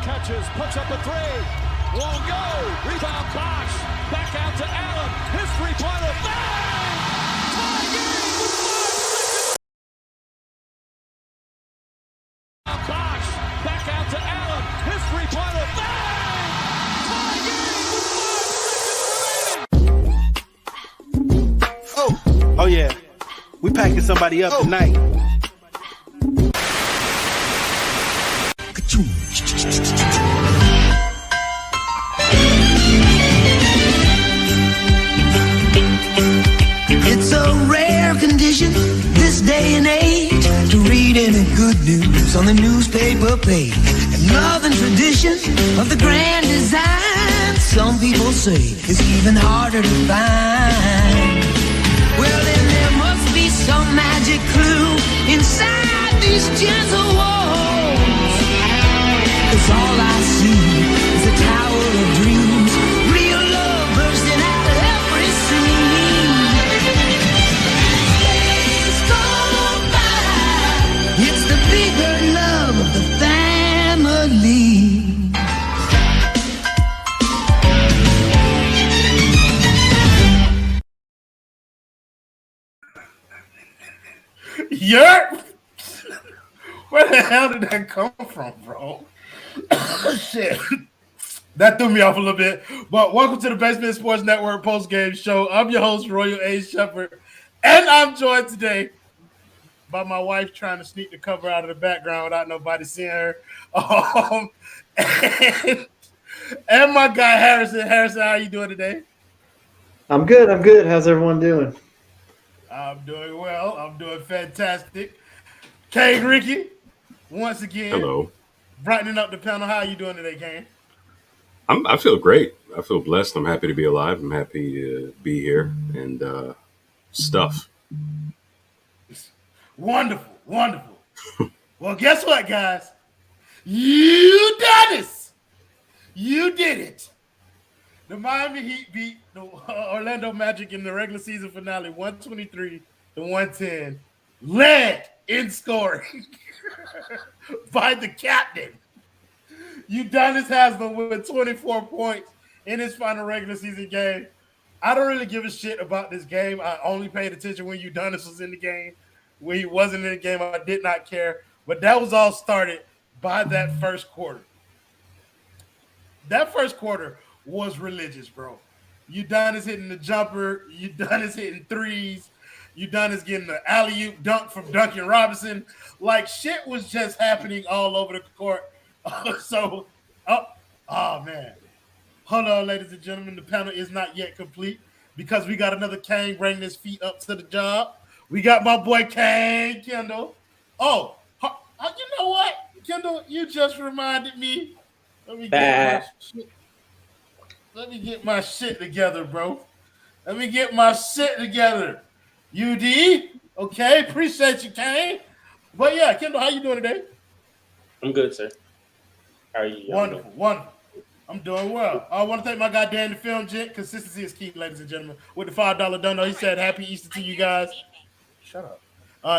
catches, puts up a three. Won't go. Rebound Bosh. Back out to Allen. His three-pointer. Bang! Tie game with 5 seconds. Bosh. Back out to Allen. His three-pointer. Bang! Tie game with 5 seconds remaining. Oh yeah. We packing somebody up tonight. It's a rare condition this day and age to read any good news on the newspaper page. And love and tradition of the grand design, some people say, is even harder to find. Well, then there must be some magic clue inside these gentle walls. 'Cause all I see is a tower of dreams, real love bursting out of every seam. Days go by, it's the bigger love of the family. Yerp! Where the hell did that come from, bro? Shit. That threw me off a little bit. But welcome to the Basement Sports Network Postgame Show. I'm your host, Royal A. Shepherd. And I'm joined today by my wife trying to sneak the cover out of the background without nobody seeing her. And my guy, Harrison. Harrison, how you doing today? I'm good. How's everyone doing? I'm doing well. I'm doing fantastic. Cain, Ricky, once again. Hello. Brightening up the panel. How are you doing today, Cain? I feel great. I feel blessed. I'm happy to be alive. I'm happy to be here and stuff. Wonderful. Well, guess what, guys? You done this. You did it. The Miami Heat beat the Orlando Magic in the regular season finale, 123-110, led in scoring by the captain. Udonis Haslam with 24 points in his final regular season game. I don't really give a shit about this game. I only paid attention when Udonis was in the game. When he wasn't in the game, I did not care. But that was all started by that first quarter. That first quarter was religious, bro. Udonis hitting the jumper. Udonis hitting threes. Udonis getting the alley-oop dunk from Duncan Robinson. Like, shit was just happening all over the court. Oh, man. Hold on, ladies and gentlemen. The panel is not yet complete because we got another Cain bringing his feet up to the job. We got my boy Cain, Kendall. Oh, you know what? Kendall, you just reminded me. Let me get my shit together, bro. Let me get my shit together. UD, okay, appreciate you, Cain. But yeah, Kendall, how you doing today? I'm good, sir. How are you? Wonderful. I'm doing well. I want to thank my guy Dan the Film Gent. Consistency is key, ladies and gentlemen. With the $5 dono, he said, "Happy Easter to you guys." Shut up.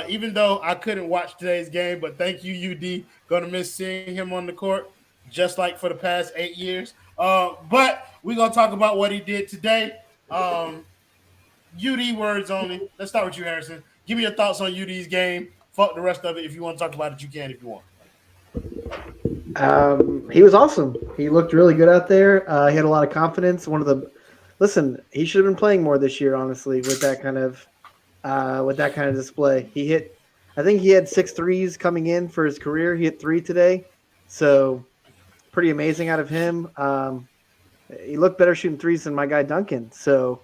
Even though I couldn't watch today's game, but thank you, UD. Gonna miss seeing him on the court, just like for the past 8 years. But we're gonna talk about what he did today. UD words only. Let's start with you, Harrison. Give me your thoughts on UD's game. Fuck the rest of it. If you want to talk about it, you can if you want. He was awesome. He looked really good out there. He had a lot of confidence. Listen, he should have been playing more this year, honestly, with that kind of display. I think he had 6 threes coming in for his career. He hit 3 today. So pretty amazing out of him. He looked better shooting threes than my guy Duncan. So,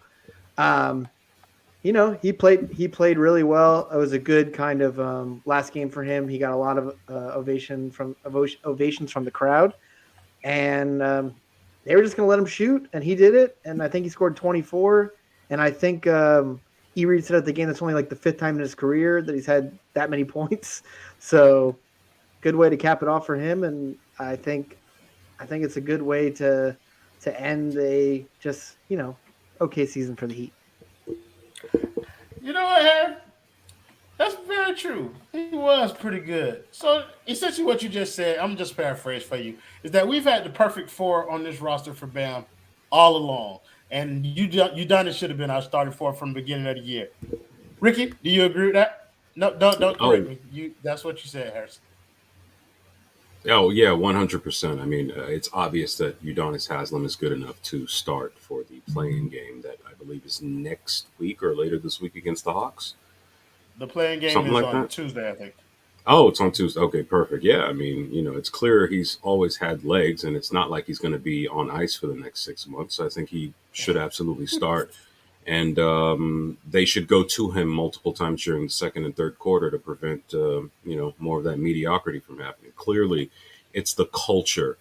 he played really well. It was a good kind of last game for him. He got a lot of ovations from the crowd, and they were just going to let him shoot, and he did it. And I think he scored 24. And I think Erik said at the game that's only like the 5th time in his career that he's had that many points. So, good way to cap it off for him. And I think it's a good way to end a just okay season for the Heat. You know what, Harry? That's very true. He was pretty good. So essentially, what you just said, I'm just paraphrase for you, is that we've had the perfect four on this roster for Bam all along, and Udonis should have been our starting four from the beginning of the year. Ricky, do you agree with that? No, don't correct me. That's what you said, Harrison. Oh yeah, 100%. I mean, it's obvious that Udonis Haslam is good enough to start for the playing game that I believe is next week or later this week against the Hawks. The playing game Something is like on that? Tuesday, I think. Oh, it's on Tuesday. Okay, perfect. Yeah, I mean, it's clear he's always had legs, and it's not like he's going to be on ice for the next 6 months. I think he should absolutely start, and they should go to him multiple times during the second and third quarter to prevent more of that mediocrity from happening. Clearly, it's the culture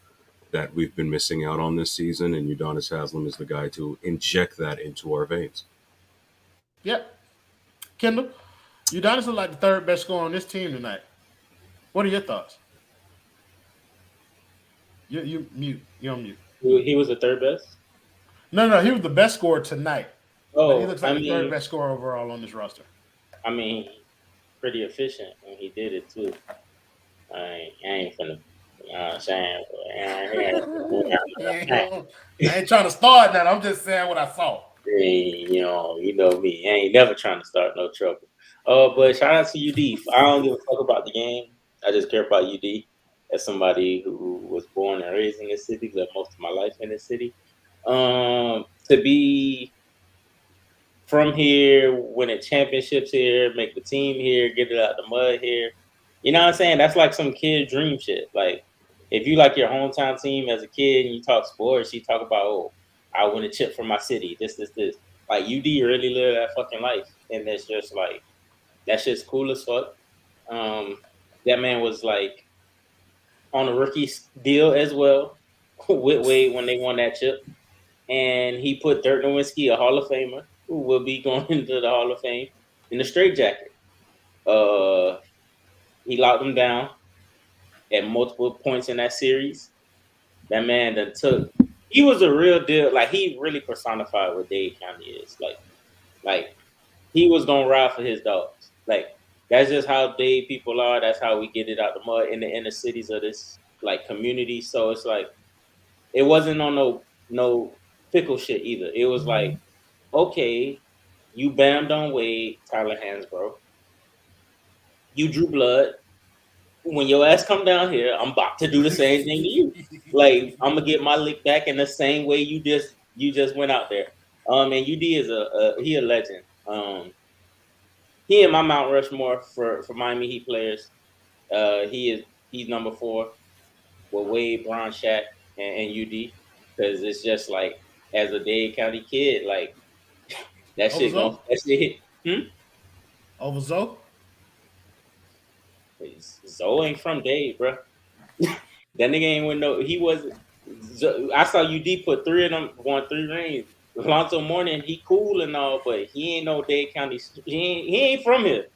that we've been missing out on this season, and Udonis Haslam is the guy to inject that into our veins. Yep. Kendall, Udonis is like the third best scorer on this team tonight. What are your thoughts? You mute. You're on mute. He was the third best. No, he was the best scorer tonight. But he Oh, looks like the third best scorer overall on this roster. I mean, pretty efficient when he did it too. I ain't finna. You know what I'm saying? I ain't trying to start that. I'm just saying what I saw. You know me. I ain't never trying to start no trouble. But shout out to UD. I don't give a fuck about the game. I just care about UD as somebody who was born and raised in this city, lived most of my life in this city. To be from here, winning championships here, make the team here, get it out the mud here. You know what I'm saying? That's like some kid dream shit. Like, if you like your hometown team as a kid and you talk sports, you talk about, oh, I win a chip for my city, this. Like, UD really live that fucking life. And it's just like, that shit's cool as fuck. That man was like on a rookie deal as well with Wade when they won that chip. And he put Dirk Nowitzki, a Hall of Famer, who will be going into the Hall of Fame, in the straitjacket. He locked him down at multiple points in that series. That man he was a real deal. Like, he really personified what Dade County is. Like he was gonna ride for his dogs. Like, that's just how Dade people are. That's how we get it out the mud in the inner cities of this like community. So it's like, it wasn't on no fickle shit either. It was like, okay, you bammed on Wade, Tyler Hansbrough. You drew blood. When your ass come down here, I'm about to do the same thing to you. Like, I'm gonna get my lick back in the same way you just went out there. And UD is he a legend. He in my Mount Rushmore for Miami Heat players. He's number 4 with Wade, Bron, Shaq, and UD, because it's just like, as a Dade County kid, like, that shit hit. Over Zoe? Zoe ain't from Dade, bro. That nigga ain't with no. He was. I saw UD put 3 of them, won 3 rings. Alonzo Mourning, he cool and all, but he ain't no Dade County. He ain't from here.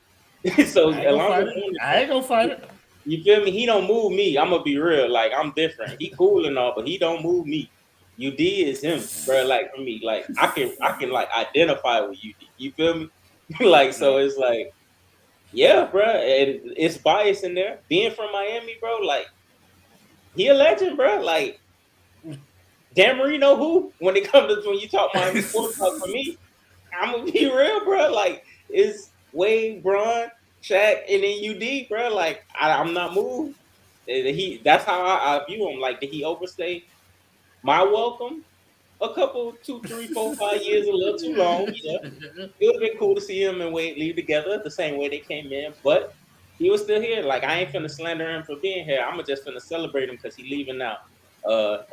So I ain't gonna fight it. You feel me? He don't move me. I'm gonna be real. Like, I'm different. He cool and all, but he don't move me. UD is him, bro. Like, for me, like, I can like identify with UD. You feel me? Like, so it's like, yeah, bro, and it's bias in there. Being from Miami, bro, like, he a legend, bro. Like, Dan Marino, who? When you talk Miami sports talk, for me, I'm gonna be real, bro. Like, it's Wade, Bron, Shaq, and then UD, bro. Like, I'm not moved. That's how I view him. Like, did he overstay my welcome? A couple, 2, 3, 4, 5 years, a little too long. Yeah, it would have been cool to see him and Wade leave together the same way they came in, but he was still here. Like, I ain't finna slander him for being here. I'm just finna celebrate him because he leaving now.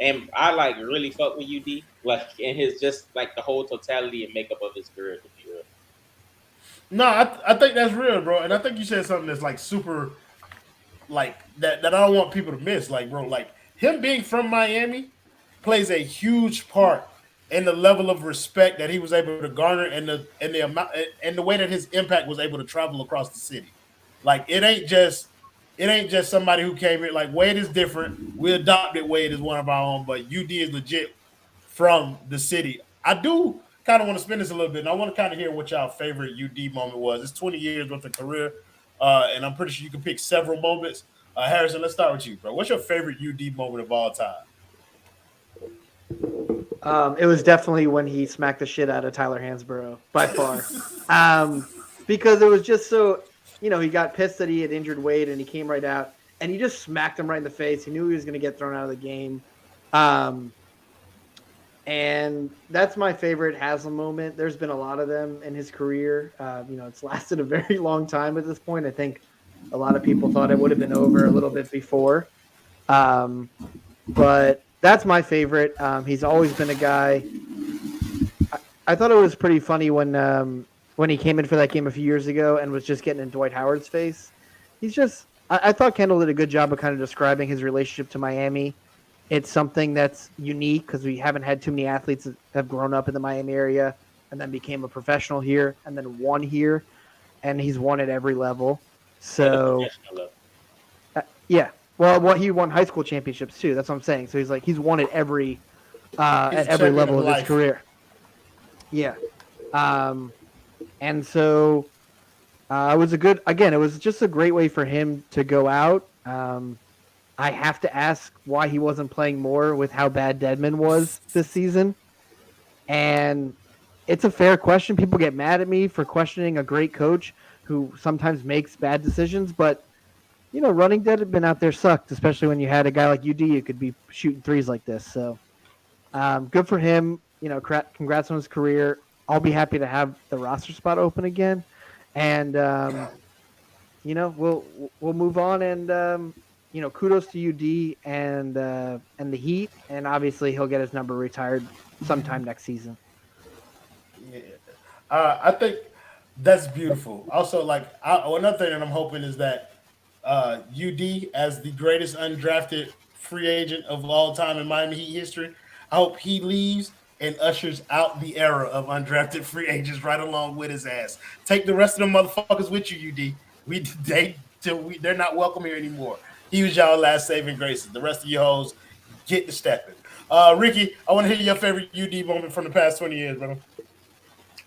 And I like really fuck with UD, like, in his just like the whole totality and makeup of his career, to be real. No, I think that's real, bro. And I think you said something that's like super, like that I don't want people to miss. Like, bro, like, him being from Miami plays a huge part in the level of respect that he was able to garner and the amount and the way that his impact was able to travel across the city. Like, it ain't just somebody who came here. Like, Wade is different. We adopted Wade as one of our own, but UD is legit from the city. I do kind of want to spin this a little bit, and I want to kind of hear what y'all favorite UD moment was. It's 20 years worth of career, and I'm pretty sure you can pick several moments. Harrison, let's start with you, bro. What's your favorite UD moment of all time? It was definitely when he smacked the shit out of Tyler Hansborough, by far. Because it was just so, he got pissed that he had injured Wade, and he came right out, and he just smacked him right in the face. He knew he was going to get thrown out of the game. And that's my favorite Haslam moment. There's been a lot of them in his career. It's lasted a very long time at this point. I think a lot of people thought it would have been over a little bit before. But that's my favorite. He's always been a guy. I thought it was pretty funny when he came in for that game a few years ago and was just getting in Dwight Howard's face. I thought Kendall did a good job of kind of describing his relationship to Miami. It's something that's unique because we haven't had too many athletes that have grown up in the Miami area and then became a professional here and then won here. And he's won at every level. So, yeah. Well, he won high school championships too. That's what I'm saying. So he's won at every level of his career. Yeah. And so it was just a great way for him to go out. I have to ask why he wasn't playing more with how bad Dedmon was this season. And it's a fair question. People get mad at me for questioning a great coach who sometimes makes bad decisions, but running Dedmon out there sucked, especially when you had a guy like UD who could be shooting threes like this. So good for him. Congrats on his career. I'll be happy to have the roster spot open again. And, we'll move on and, kudos to UD and the Heat, and obviously he'll get his number retired sometime next season. Yeah, I think that's beautiful. Also, another thing that I'm hoping is that UD, as the greatest undrafted free agent of all time in Miami Heat history, I hope he leaves and ushers out the era of undrafted free agents right along with his ass. Take the rest of them motherfuckers with you, UD. They're not welcome here anymore. He was y'all last saving graces. The rest of you hoes, get to stepping. Ricky, I want to hear your favorite UD moment from the past 20 years, brother.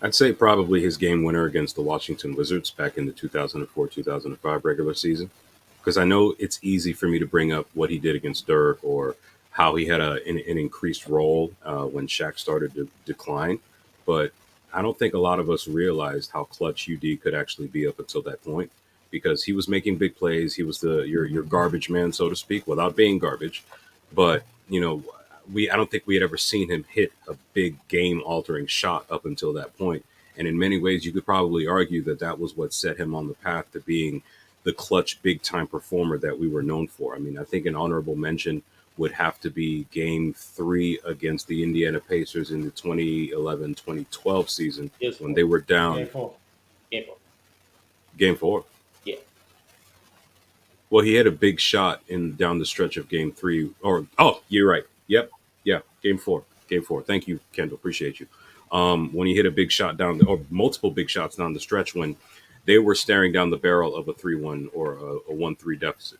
I'd say probably his game winner against the Washington Wizards back in the 2004-2005 regular season. Because I know it's easy for me to bring up what he did against Dirk or how he had an increased role when Shaq started to decline. But I don't think a lot of us realized how clutch UD could actually be up until that point. Because he was making big plays. He was your garbage man, so to speak, without being garbage. But, I don't think we had ever seen him hit a big game-altering shot up until that point. And in many ways, you could probably argue that was what set him on the path to being the clutch, big-time performer that we were known for. I mean, I think an honorable mention would have to be Game 3 against the Indiana Pacers in the 2011-2012 season when they were down. Game 4. Yeah. Well, he had a big shot down the stretch of Game 3. You're right. Yep. Yeah. Game 4. Thank you, Kendall. Appreciate you. When he hit a big shot multiple big shots down the stretch when they were staring down the barrel of a 3-1 or a 1-3 deficit.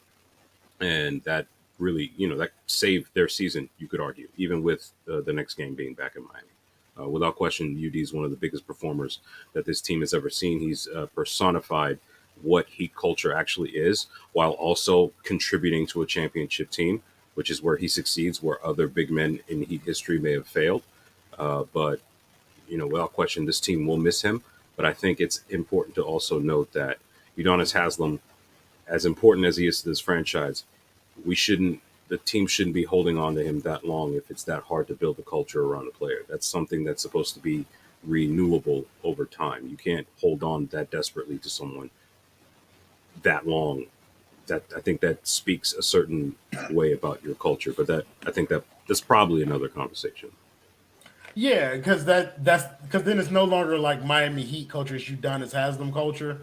And that really, that saved their season, you could argue, even with the next game being back in Miami. Without question, UD is one of the biggest performers that this team has ever seen. He's personified what Heat culture actually is, while also contributing to a championship team, which is where he succeeds, where other big men in Heat history may have failed. But, without question, this team will miss him. But I think it's important to also note that Udonis Haslam, as important as he is to this franchise, the team shouldn't be holding on to him that long if it's that hard to build a culture around a player. That's something that's supposed to be renewable over time. You can't hold on that desperately to someone that long. I think that speaks a certain way about your culture, but I think that's probably another conversation. Yeah, because then it's no longer like Miami Heat culture; it's Udonis Haslam culture.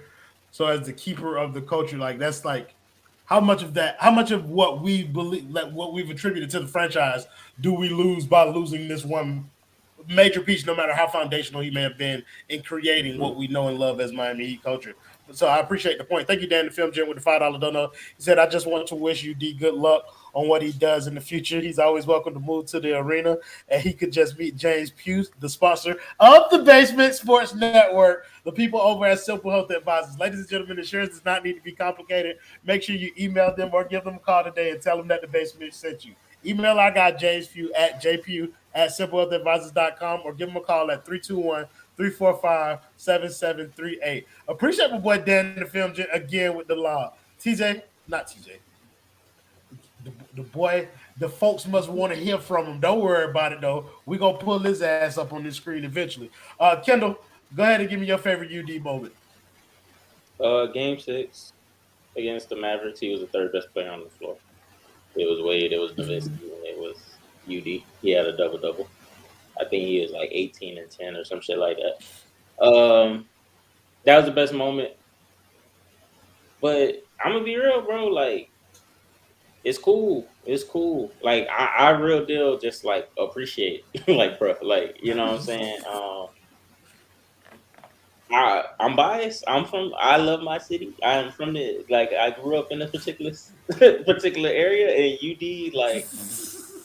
So as the keeper of the culture, that's how much of what we believe, what we've attributed to the franchise, do we lose by losing this one major piece, no matter how foundational he may have been in creating what we know and love as Miami Heat culture. So I appreciate the point. Thank you, Dan, the Film Gym, with the $5 dono. He said, I just want to wish UD good luck on what he does in the future. He's always welcome to move to the arena, and he could just meet James Pugh, the sponsor of the Basement Sports Network, the people over at Simple Health Advisors. Ladies and gentlemen, insurance does not need to be complicated. Make sure you email them or give them a call today and tell them that the Basement sent you. Email our guy James Pugh at jpugh@simplehealthadvisors.com or give him a call at 321-345-7738. Appreciate my boy Dan in the film again with the law. Not TJ. The boy, the folks must want to hear from him. Don't worry about it, though. We're going to pull his ass up on the screen eventually. Kendall, go ahead and give me your favorite UD moment. Game 6 against the Mavericks. He was the third best player on the floor. It was Wade, it was Nowitzki, and it was UD. He had a double-double. I think he was like 18 and 10 or some shit like that. That was the best moment. But I'm going to be real, bro. Like, it's cool. It's cool. Like, I real deal just, like, appreciate it. Like, bro, like, you know what I'm saying? I'm biased. I love my city. I'm from I grew up in a particular area, and UD, like,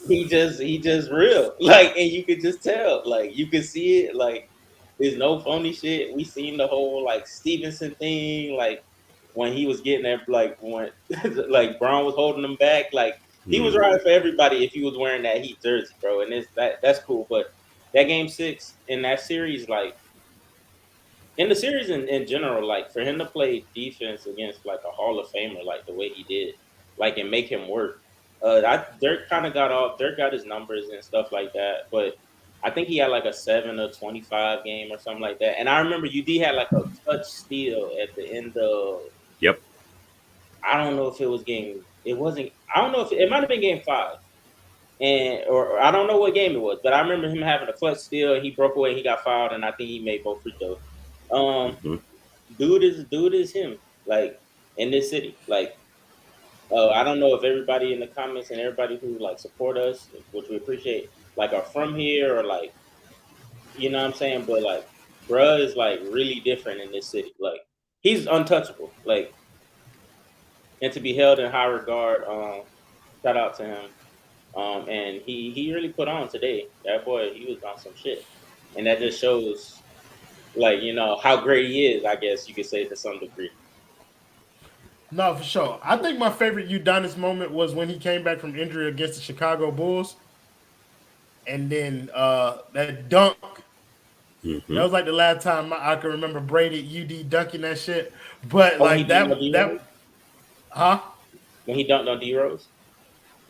he just real. Like, and you could just tell. Like, you could see it. Like, there's no phony shit. We seen the whole, like, Stevenson thing, like, when he was getting there, like, when, like, Brown was holding him back. Like, he was riding for everybody if he was wearing that Heat jersey, bro. And that's cool. But that Game 6 in that series, like, in the series in general, like, for him to play defense against, like, a Hall of Famer, like, the way he did, like, and make him work. Dirk kind of got off. Dirk got his numbers and stuff like that. But I think he had, like, a 7 or 25 game or something like that. And I remember UD had, like, a touch steal at the end of – Yep. I don't know if it was game – it wasn't – I don't know if – it might have been game 5. Or I don't know what game it was. But I remember him having a clutch steal. He broke away. He got fouled, and I think he made both free throws. Dude is him, like, in this city. Like, I don't know if everybody in the comments and everybody who, like, support us, which we appreciate, like, are from here or, like, you know what I'm saying? But, like, bruh is, like, really different in this city. Like, he's untouchable. Like, and to be held in high regard, shout out to him. And he really put on today. That boy, he was on some shit. And that just shows, like, you know, how great he is, I guess you could say, to some degree. No, for sure. I think my favorite Udonis moment was when he came back from injury against the Chicago Bulls. And then that dunk. That was like the last time I can remember Brady UD dunking that shit. But like that when he dunked on D-Rose?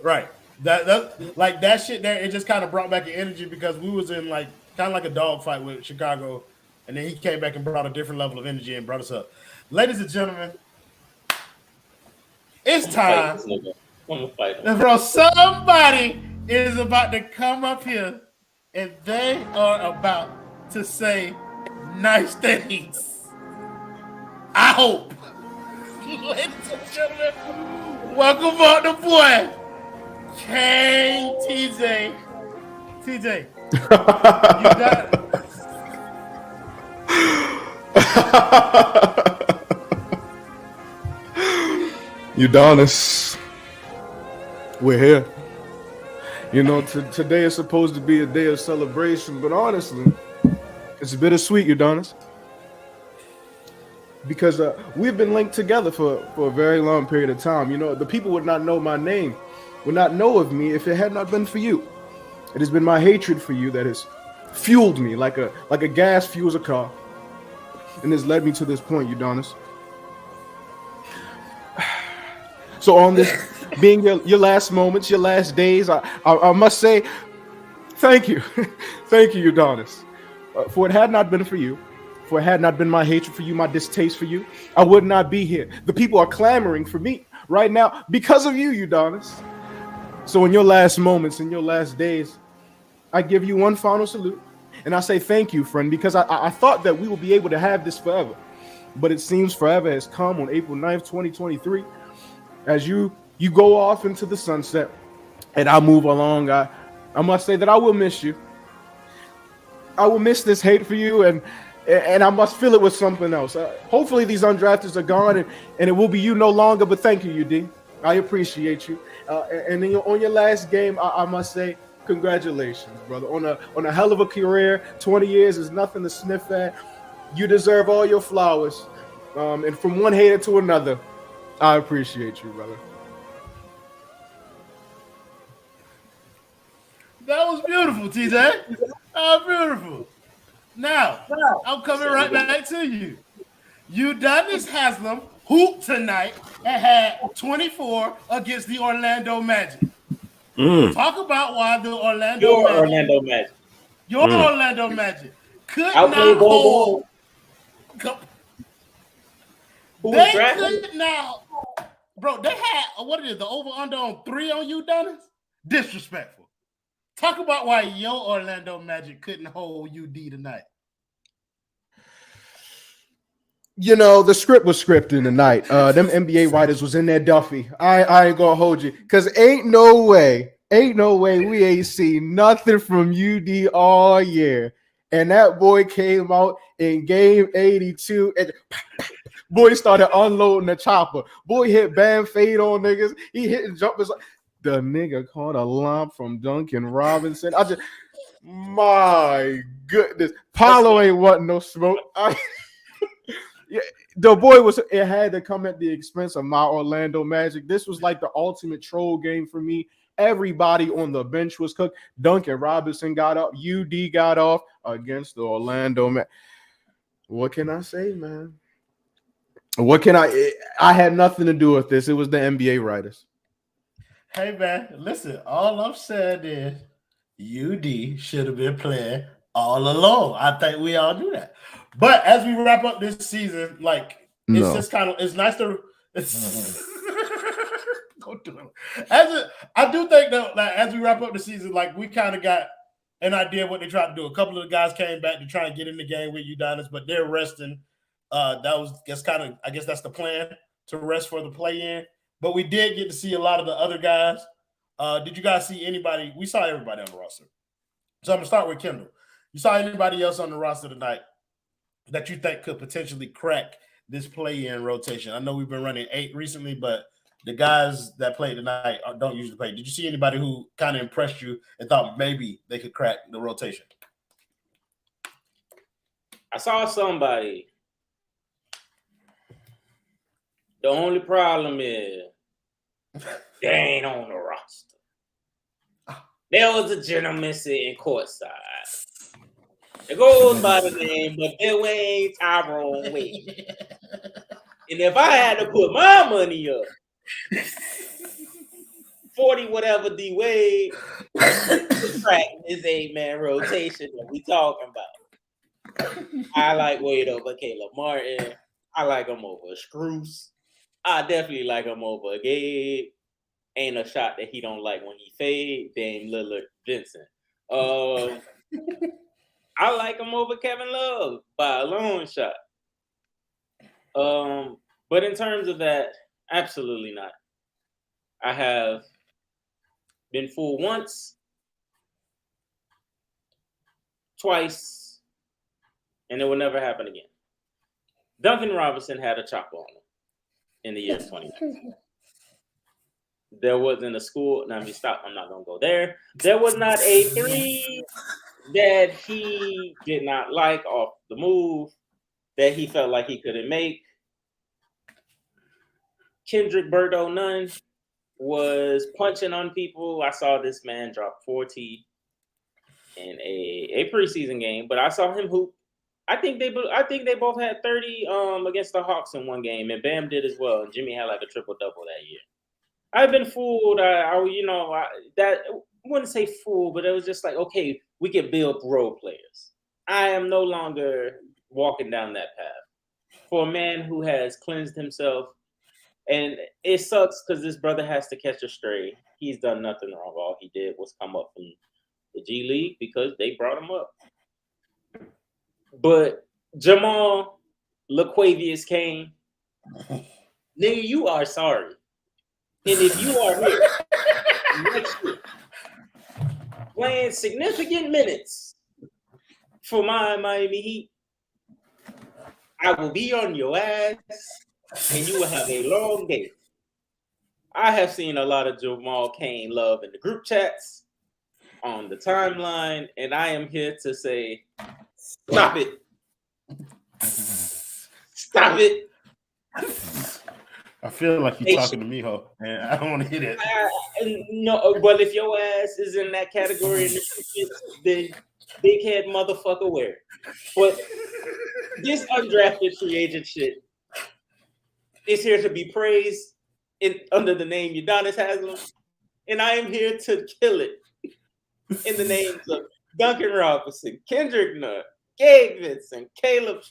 Right. That like that shit there, it just kind of brought back the energy because we was in like kind of like a dogfight with Chicago. And then he came back and brought a different level of energy and brought us up. Ladies and gentlemen, it's time. Bro, somebody is about to come up here and they are about to say nice things. I hope. Ladies and gentlemen, welcome on the boy, Cain TJ. TJ, you got it. Udonis, we're here. You know, today is supposed to be a day of celebration, but honestly, it's bittersweet, Udonis, because we've been linked together for a very long period of time. You know, the people would not know my name, would not know of me if it had not been for you. It has been my hatred for you that has fueled me like a gas fuels a car, and has led me to this point, Udonis. So on this being your last moments, your last days, I must say thank you. Thank you, Udonis. For it had not been for you, for it had not been my hatred for you, my distaste for you, I would not be here. The people are clamoring for me right now because of you, Udonis. So in your last moments, in your last days, I give you one final salute. And I say thank you, friend, because I thought that we would be able to have this forever. But it seems forever has come on April 9th, 2023. As you go off into the sunset and I move along, I must say that I will miss you. I will miss this hate for you, and I must fill it with something else. Hopefully these undrafteds are gone and it will be you no longer, but thank you, UD. I appreciate you. And then on your last game, I must say, congratulations, brother. On a hell of a career, 20 years is nothing to sniff at. You deserve all your flowers. And from one hater to another, I appreciate you, brother. That was beautiful, TJ. Beautiful. Now, I'm coming right back to you. Udonis Haslam hooped tonight and had 24 against the Orlando Magic. Talk about why the Orlando Magic could not hold. They could not. Bro, they had, what it is, the over-under on 3 on Udonis? Disrespectful. Talk about why your Orlando Magic couldn't hold UD tonight. You know, the script was scripted tonight. Them NBA writers was in there Duffy. I ain't gonna hold you. Because ain't no way we ain't seen nothing from UD all year. And that boy came out in game 82 and boy started unloading the chopper. Boy hit band fade on niggas. He hitting jumpers. The nigga caught a lump from Duncan Robinson. My goodness. Paulo ain't want no smoke. Yeah, the boy it had to come at the expense of my Orlando Magic. This was like the ultimate troll game for me. Everybody on the bench was cooked. Duncan Robinson got up. UD got off against the Orlando Magic. What can I say, man? I had nothing to do with this. It was the NBA writers. Hey, man, listen, all I'm saying is UD should have been playing all along. I think we all knew that. But as we wrap up this season, like, it's just kind of, it's nice to, go do it. I do think that, like, as we wrap up the season, like, we kind of got an idea of what they tried to do. A couple of the guys came back to try and get in the game with Udonis, but they're resting. That's the plan, to rest for the play-in. But we did get to see a lot of the other guys. Did you guys see anybody? We saw everybody on the roster. So I'm going to start with Kendall. You saw anybody else on the roster tonight that you think could potentially crack this play-in rotation? I know we've been running 8 recently, but the guys that played tonight don't usually play. Did you see anybody who kind of impressed you and thought maybe they could crack the rotation? I saw somebody. The only problem is they ain't on the roster. There was a gentleman sitting courtside. It goes by the name of Dwayne Tyrone Wade. And if I had to put my money up, 40 whatever D Wade, crack this 8-man rotation that we talking about. I like Wade over Caleb Martin. I like him over Strus. I definitely like him over Gabe. Ain't a shot that he don't like when he fade. Dame Lillard, Vincent. I like him over Kevin Love by a long shot. But in terms of that, absolutely not. I have been fooled once, twice, and it will never happen again. Duncan Robinson had a chopper on him in the year 2019. There wasn't a school. Now, let me stop. I'm not going to go there. There was not a 3 that he did not like off the move that he felt like he couldn't make. Kendrick Birdo Nunn was punching on people. I saw this man drop 40 in a preseason game, but I saw him hoop. I think they both had 30 against the Hawks in one game, and Bam did as well. And Jimmy had like a triple-double that year. I've been fooled. I wouldn't say fooled, but it was just like, okay, we can build role players. I am no longer walking down that path. For a man who has cleansed himself, and it sucks because this brother has to catch a stray. He's done nothing wrong. All he did was come up from the G League because they brought him up. But Jamal, LaQuavius Cain, nigga, you are sorry. And if you are here next year playing significant minutes for my Miami Heat, I will be on your ass and you will have a long day. I have seen a lot of Jamal Cain love in the group chats, on the timeline, and I am here to say, stop it. Stop it. I feel like you're talking to me, ho, and I don't want to hear that. No, but if your ass is in that category, then big head motherfucker wear. But this undrafted free agent shit is here to be praised under the name Udonis Haslam, and I am here to kill it in the names of Duncan Robinson, Kendrick Nunn, Gabe Vincent, Caleb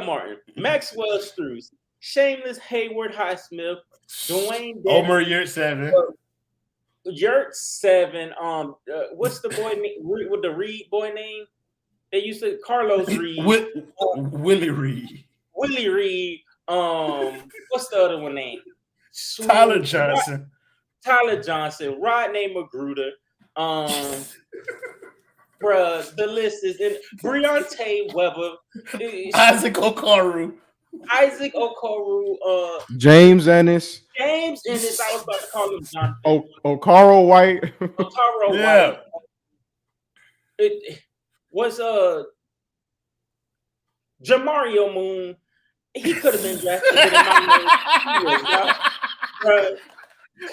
Martin, Maxwell Strus, Shameless Haywood Highsmith, Dwayne Omer Yurtseven. Yurtseven. What's the boy name with the Reed boy name? They used to Carlos Reed. Willie Reed. Willie Reed. What's the other one name? Tyler Johnson. Rodney Magruder. Bruh, the list is in Breonte Weber. Isaac Okoro. James Ennis. I was about to call him John. Okaro White. White. It was Jamario Moon. He could have been drafted.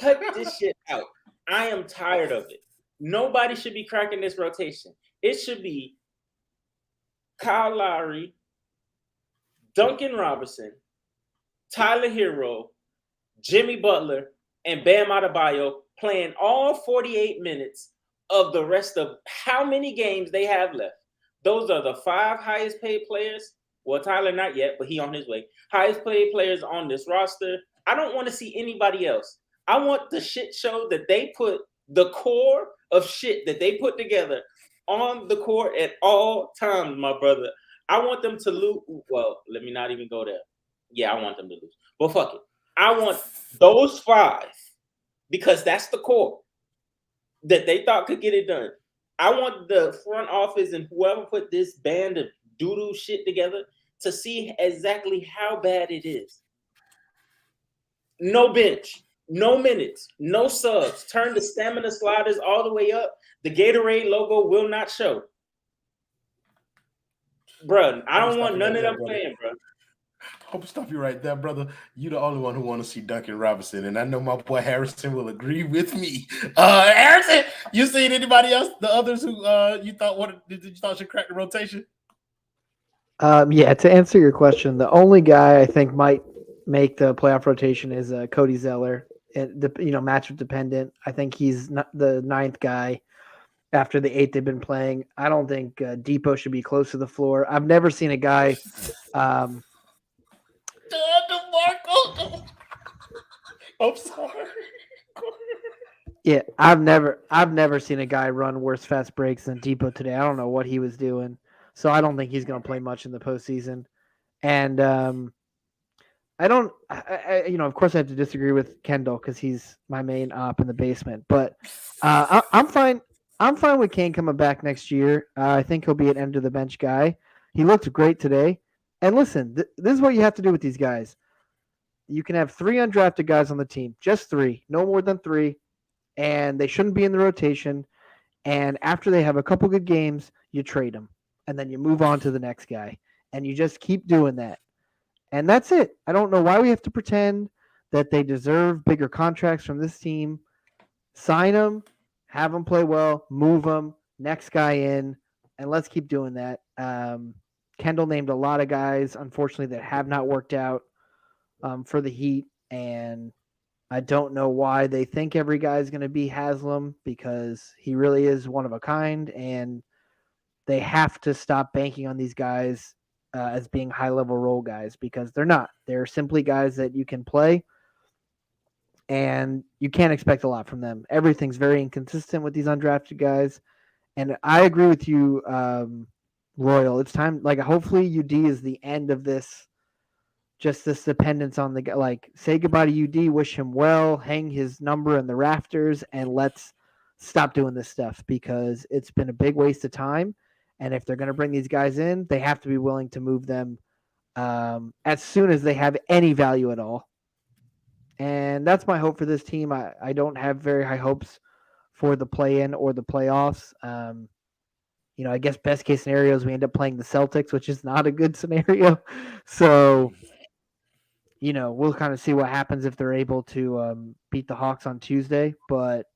Cut this shit out. I am tired of it. Nobody should be cracking this rotation. It should be Kyle Lowry, Duncan Robinson, Tyler Herro, Jimmy Butler, and Bam Adebayo playing all 48 minutes of the rest of how many games they have left. Those are the 5 highest paid players. Well, Tyler not yet, but he on his way. Highest paid players on this roster. I don't want to see anybody else. I want the shit show that they put, the core of shit that they put together on the court at all times, my brother. I want them to lose. Well, let me not even go there. Yeah, I want them to lose. But fuck it. I want those 5, because that's the core that they thought could get it done. I want the front office and whoever put this band of doo-doo shit together to see exactly how bad it is. No bench, no minutes, no subs. Turn the stamina sliders all the way up. The Gatorade logo will not show. Bruh, I don't want none of them playing, bro. Hope stop you right there, brother. You the only one who want to see Duncan Robinson, and I know my boy Harrison will agree with me. Harrison, you seen anybody else? The others who you thought should crack the rotation? Yeah. To answer your question, the only guy I think might make the playoff rotation is Cody Zeller. Matchup dependent. I think he's not the 9th guy after the 8 they've been playing. I don't think Depot should be close to the floor. I've never seen a guy. I'm sorry. Yeah, I've never seen a guy run worse fast breaks than Depot today. I don't know what he was doing, so I don't think he's going to play much in the postseason. And of course, I have to disagree with Kendall because he's my main op in the basement. But I'm fine. I'm fine with Cain coming back next year. I think he'll be an end of the bench guy. He looked great today. And listen, this is what you have to do with these guys. You can have 3 undrafted guys on the team, just 3, no more than 3, and they shouldn't be in the rotation. And after they have a couple good games, you trade them, and then you move on to the next guy, and you just keep doing that. And that's it. I don't know why we have to pretend that they deserve bigger contracts from this team. Sign them, have them play well, move them, next guy in, and let's keep doing that. Kendall named a lot of guys, unfortunately, that have not worked out for the Heat, and I don't know why they think every guy is going to be Haslam, because he really is one of a kind, and they have to stop banking on these guys as being high-level role guys, because they're not. They're simply guys that you can play, and you can't expect a lot from them. Everything's very inconsistent with these undrafted guys, and I agree with you, Royal. It's time, hopefully UD is the end of this, just this dependence on the guy. Say goodbye to UD, wish him well, hang his number in the rafters, and let's stop doing this stuff, because it's been a big waste of time. And if they're going to bring these guys in, they have to be willing to move them as soon as they have any value at all. And that's my hope for this team. I don't have very high hopes for the play-in or the playoffs. I guess best case scenario is we end up playing the Celtics, which is not a good scenario. So, we'll kind of see what happens if they're able to beat the Hawks on Tuesday. But,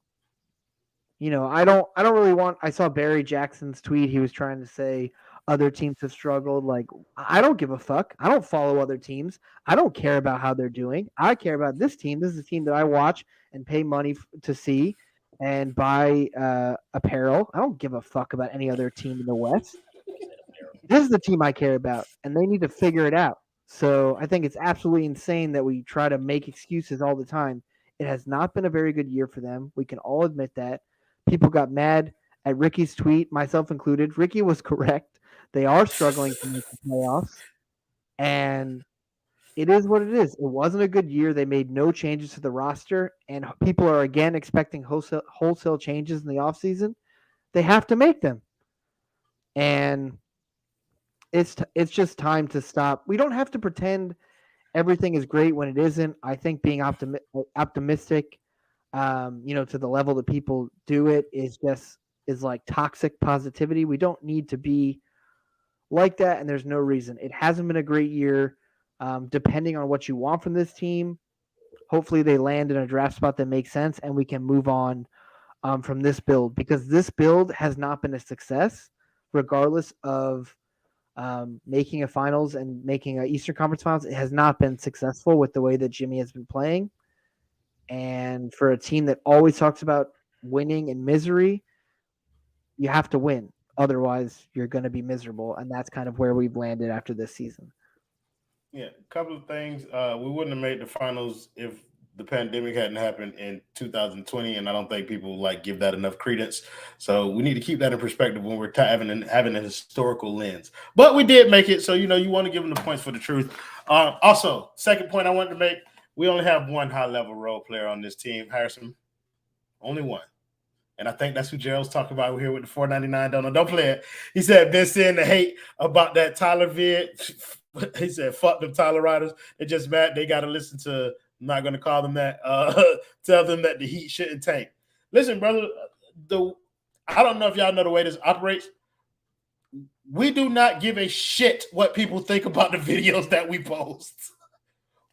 I don't really want – I saw Barry Jackson's tweet. He was trying to say other teams have struggled. Like, I don't give a fuck. I don't follow other teams. I don't care about how they're doing. I care about this team. This is a team that I watch and pay money to see and buy apparel. I don't give a fuck about any other team in the West. This is the team I care about, and they need to figure it out. So I think it's absolutely insane that we try to make excuses all the time. It has not been a very good year for them. We can all admit that. People got mad at Ricky's tweet, myself included. Ricky was correct. They are struggling to make the playoffs, and it is what it is. It wasn't a good year. They made no changes to the roster, and people are again expecting wholesale changes in the offseason. They have to make them. And it's just time to stop. We don't have to pretend everything is great when it isn't. I think being optimistic, to the level that people do it is like toxic positivity. We don't need to be like that, and there's no reason. It hasn't been a great year. Depending on what you want from this team, hopefully they land in a draft spot that makes sense and we can move on from this build, because this build has not been a success regardless of making a finals and making an Eastern Conference Finals. It has not been successful with the way that Jimmy has been playing. And for a team that always talks about winning in misery, you have to win. Otherwise, you're going to be miserable. And that's kind of where we've landed after this season. Yeah, a couple of things. We wouldn't have made the finals if the pandemic hadn't happened in 2020, and I don't think people give that enough credence. So we need to keep that in perspective when we're having a historical lens. But we did make it, so you want to give them the points for the truth. Also, second point I wanted to make: we only have one high-level role player on this team, Harrison. Only one. And I think that's who Gerald's talking about here with the $4.99 Don't play it. He said, Vincent, the hate about that Tyler vid. He said, fuck them Tyler Riders. They're just mad. They got to listen to, I'm not going to call them that, tell them that the Heat shouldn't tank. Listen, brother, I don't know if y'all know the way this operates. We do not give a shit what people think about the videos that we post.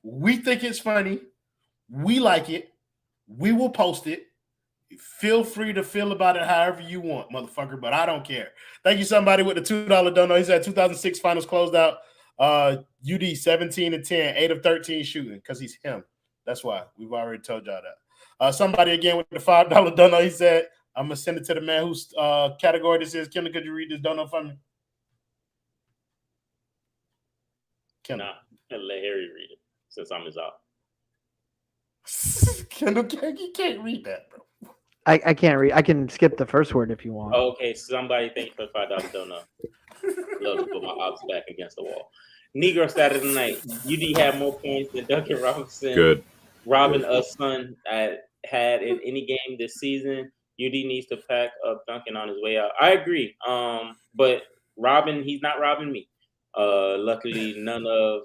We think it's funny. We like it. We will post it. Feel free to feel about it however you want, motherfucker, but I don't care. Thank you, somebody with the $2 dono. He said 2006 finals closed out. UD 17-10, 8 of 13 shooting because he's him. That's why. We've already told y'all that. Somebody again with the $5 dono. He said, I'm going to send it to the man whose category this is. Kendall, could you read this dono for me? Kendall. Nah, let Harry read it since I'm his out. Kendall, you can't read that, bro. I can't read. I can skip the first word if you want. Okay, somebody thank you for $5 dono. Love to put my ops back against the wall. Negro Saturday night. UD had more points than Duncan Robinson. Good. Robin Son had in any game this season. UD needs to pack up Duncan on his way out. I agree. But Robin, he's not robbing me. Luckily, none of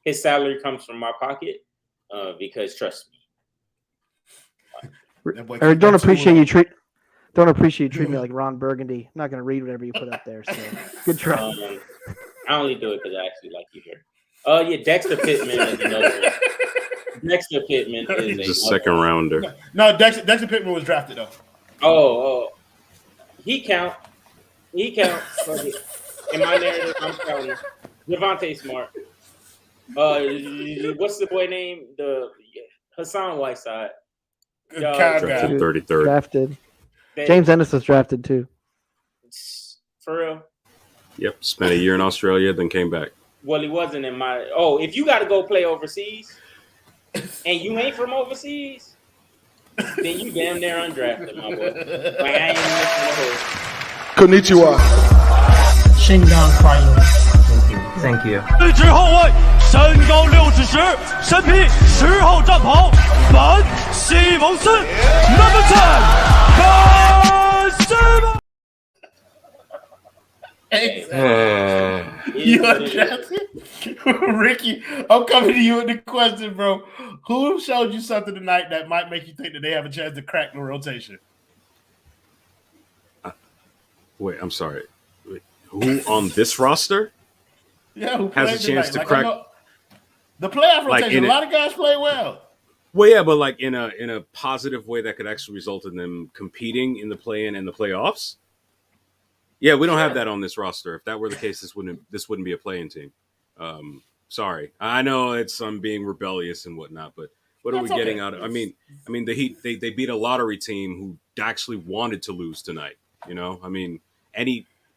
his salary comes from my pocket. Because trust me. Or don't appreciate you treat me like Ron Burgundy. I'm not going to read whatever you put up there. So good try. I only do it because I actually like you here. Yeah, Dexter Pittman is another one. Dexter Pittman is a second rounder. No, Dexter Pittman was drafted though. Oh, he counts. In my narrative, I'm counting. Devontae Smart. What's the boy name? The Hassan Whiteside. Drafted 33rd. Drafted. James Ennis was drafted too. For real? Yep. Spent a year in Australia, then came back. Well, he wasn't in my. Oh, if you got to go play overseas, and you ain't from overseas, then you damn near undrafted, my boy. Like I ain't even missing the hood. Konnichiwa. 身高快乐 Thank you. 一支后卫，身高60尺，身披10号战袍，本西蒙斯 ，Number 10，本西蒙。is what it is. Ricky, I'm coming to you with the question, bro. Who showed you something tonight that might make you think that they have a chance to crack the rotation? Wait, I'm sorry. Wait, who on this roster? Yeah, who has a chance to crack the playoff rotation? Like a lot of guys play well. Well, yeah, but like in a positive way that could actually result in them competing in the play-in and the playoffs. Yeah, we don't have that on this roster. If that were the case, this wouldn't be a play-in team. Sorry, I know I'm being rebellious and whatnot, but what are we getting out of? I mean, the Heat they beat a lottery team who actually wanted to lose tonight. You know, I mean,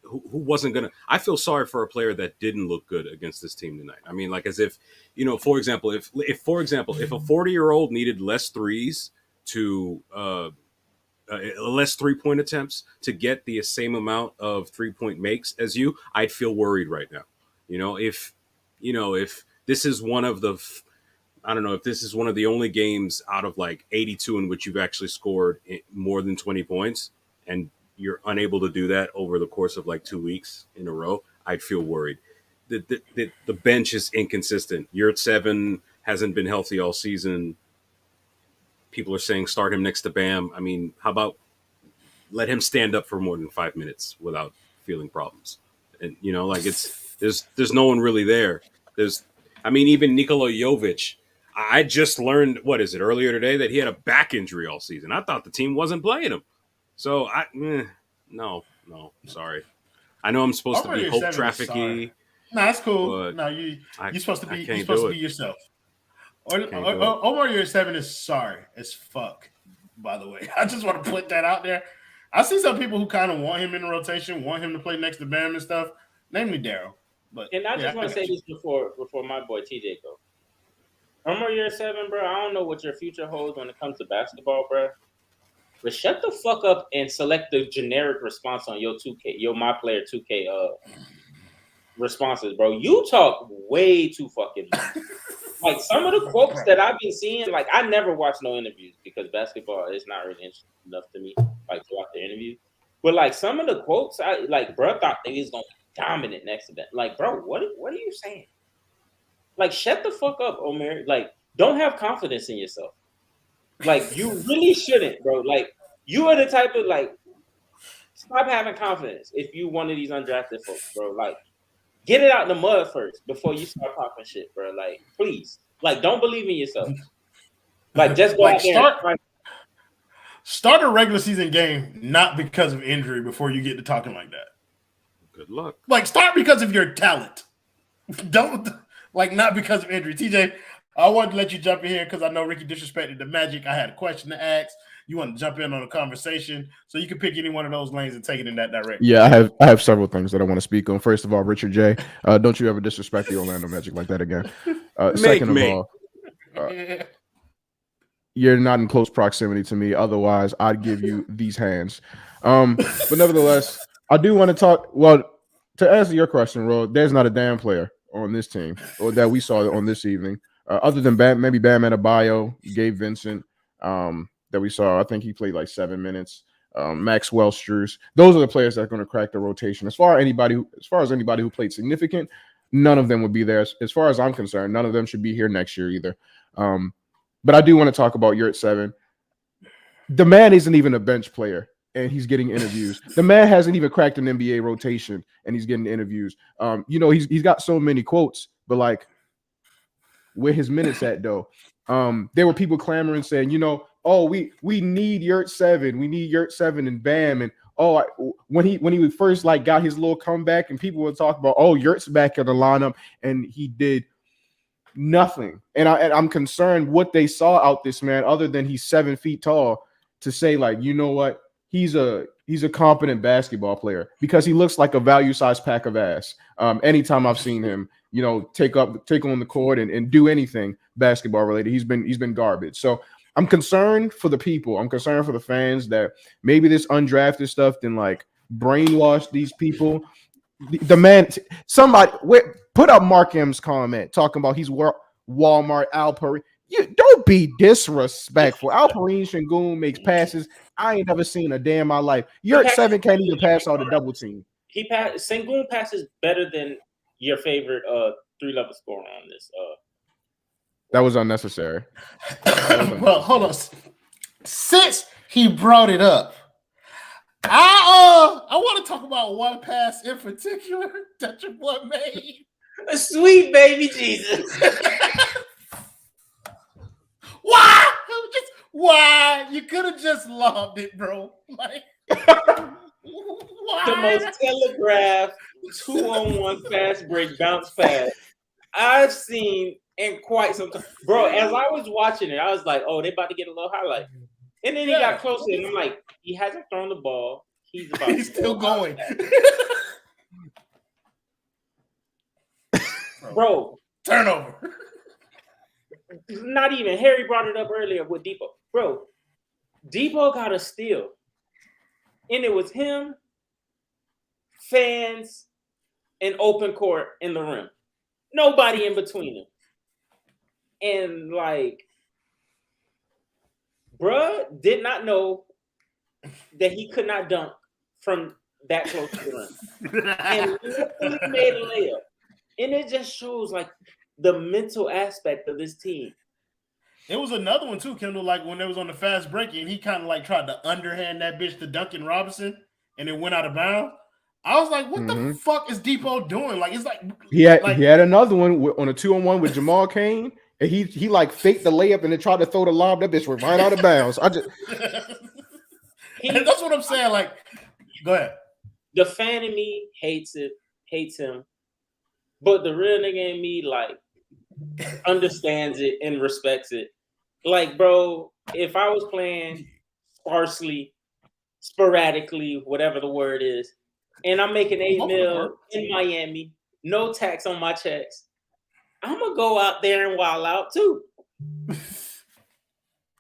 who wasn't gonna? I feel sorry for a player that didn't look good against this team tonight. I mean, like as if, you know, for example, if a 40-year-old needed less threes to less 3-point attempts to get the same amount of 3-point makes as you, I'd feel worried right now. If this is one of the, I don't know, if this is one of the only games out of like 82 in which you've actually scored more than 20 points and you're unable to do that over the course of like 2 weeks in a row, I'd feel worried. The bench is inconsistent. Yurtseven hasn't been healthy all season. People are saying start him next to Bam. I mean, how about let him stand up for more than 5 minutes without feeling problems? And there's no one really there. Even Nikola Jovic. I just learned, earlier today, that he had a back injury all season. I thought the team wasn't playing him. So no, sorry. I know I'm supposed to be hope trafficky. No, that's cool. No, you're supposed to be yourself. Omar Yurtseven is sorry as fuck, by the way. I just want to put that out there. I see some people who kind of want him in the rotation, want him to play next to Bam and stuff, namely Daryl. And I just want to say this before my boy TJ goes. Omar Yurtseven, bro, I don't know what your future holds when it comes to basketball, bro. But shut the fuck up and select the generic response on your 2K, your My Player 2K responses, bro. You talk way too fucking much. Like some of the quotes that I've been seeing, like I never watch no interviews because basketball is not really interesting enough to me, like to watch the interview. But like some of the quotes, bro thought that he was gonna be dominant next to that. Like, bro, what are you saying? Like, shut the fuck up, Omer. Like, don't have confidence in yourself. Like, you really shouldn't, bro. Like, you are the type of, like, stop having confidence if you one of these undrafted folks, bro. Like, get it out in the mud first before you start popping shit, bro. Like, please. Like, don't believe in yourself. Like, just go out there start a regular season game not because of injury before you get to talking like that. Good luck. Like, start because of your talent. Don't, not because of injury. TJ, I wanted to let you jump in here because I know Ricky disrespected the Magic. I had a question to ask. You want to jump in on a conversation, so you can pick any one of those lanes and take it in that direction. Yeah, I have several things that I want to speak on. First of all, Richard J, don't you ever disrespect the Orlando Magic like that again. Second of all, you're not in close proximity to me. Otherwise, I'd give you these hands. But nevertheless, I do want to talk. Well, to answer your question, Ro, there's not a damn player on this team or that we saw on this evening, other than maybe Bam Adebayo, Gabe Vincent, that we saw. I think he played like 7 minutes. Maxwell, Strus. Those are the players that are going to crack the rotation. As far as anybody who played significant, none of them would be there. As far as I'm concerned, none of them should be here next year either. But I do want to talk about Yurtseven. The man isn't even a bench player, and he's getting interviews. The man hasn't even cracked an NBA rotation, and he's getting interviews. He's got so many quotes, but like, where his minutes at though? There were people clamoring saying, we need Yurtseven. We need Yurtseven and Bam. And when he first got his little comeback, and people would talk about, Yurt's back in the lineup, and he did nothing. And I'm concerned what they saw out this man, other than he's 7 feet tall, to say what, he's a competent basketball player, because he looks like a value-sized pack of ass. Anytime I've seen him, take on the court and do anything basketball related, he's been garbage. So I'm concerned for the people. I'm concerned for the fans that maybe this undrafted stuff then brainwash these people. The man, somebody put up Mark M's comment talking about he's Walmart Alperi. You don't be disrespectful. Alperen Sengun makes passes I ain't never seen a day in my life. Yurtseven can't even pass on the double team. Sengun passes better than your favorite 3-level scorer on this. That was unnecessary. Well, hold on. Since he brought it up, I want to talk about one pass in particular that your boy made. A sweet baby Jesus. Why? You could have just lobbed it, bro. Like, why? The most telegraphed 2-on-1 fast break bounce pass I've seen in quite some time. Bro, as I was watching it, I was like, oh, they about to get a little highlight. And then he got closer, and I'm like, he hasn't thrown the ball. He's still going. Bro. Turnover. Not even. Harry brought it up earlier with Depot. Bro, Depot got a steal. And it was him, fans, and open court in the rim. Nobody in between them. And, like, bruh did not know that he could not dunk from that close to the rim. And he made a layup. And it just shows, like, the mental aspect of this team. It was another one, too, Kendall, like when it was on the fast break, and he kind of, like, tried to underhand that bitch to Duncan Robinson, and it went out of bounds. I was like, what the fuck is Depot doing? Like, it's like... He had another one on a 2-on-1 with Jamal Cain, and he like faked the layup and then tried to throw the lob. That bitch went right out of bounds. That's what I'm saying. Like, go ahead. The fan in me hates him. But the real nigga in me, like, understands it and respects it. Like, bro, if I was playing sparsely, sporadically, whatever the word is, and I'm making $8 million in Miami, no tax on my checks, I'm going to go out there and wild out too.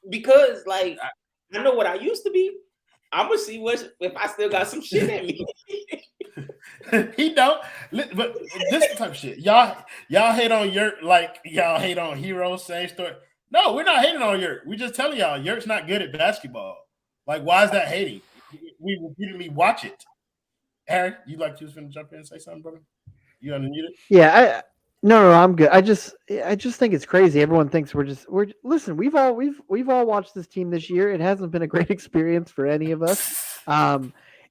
Because, like, I know what I used to be. I'm going to see if I still got some shit in me. He don't, but this type of shit. Y'all hate on Yurt like y'all hate on Herro, same story. No, we're not hating on Yurt. We just telling y'all Yurt's not good at basketball. Like, why is that hating? We repeatedly watch it. Aaron, you like you was finna jump in and say something, brother? You unmuted? Yeah, no, I'm good. I just think it's crazy. Everyone thinks listen, we've all watched this team this year. It hasn't been a great experience for any of us.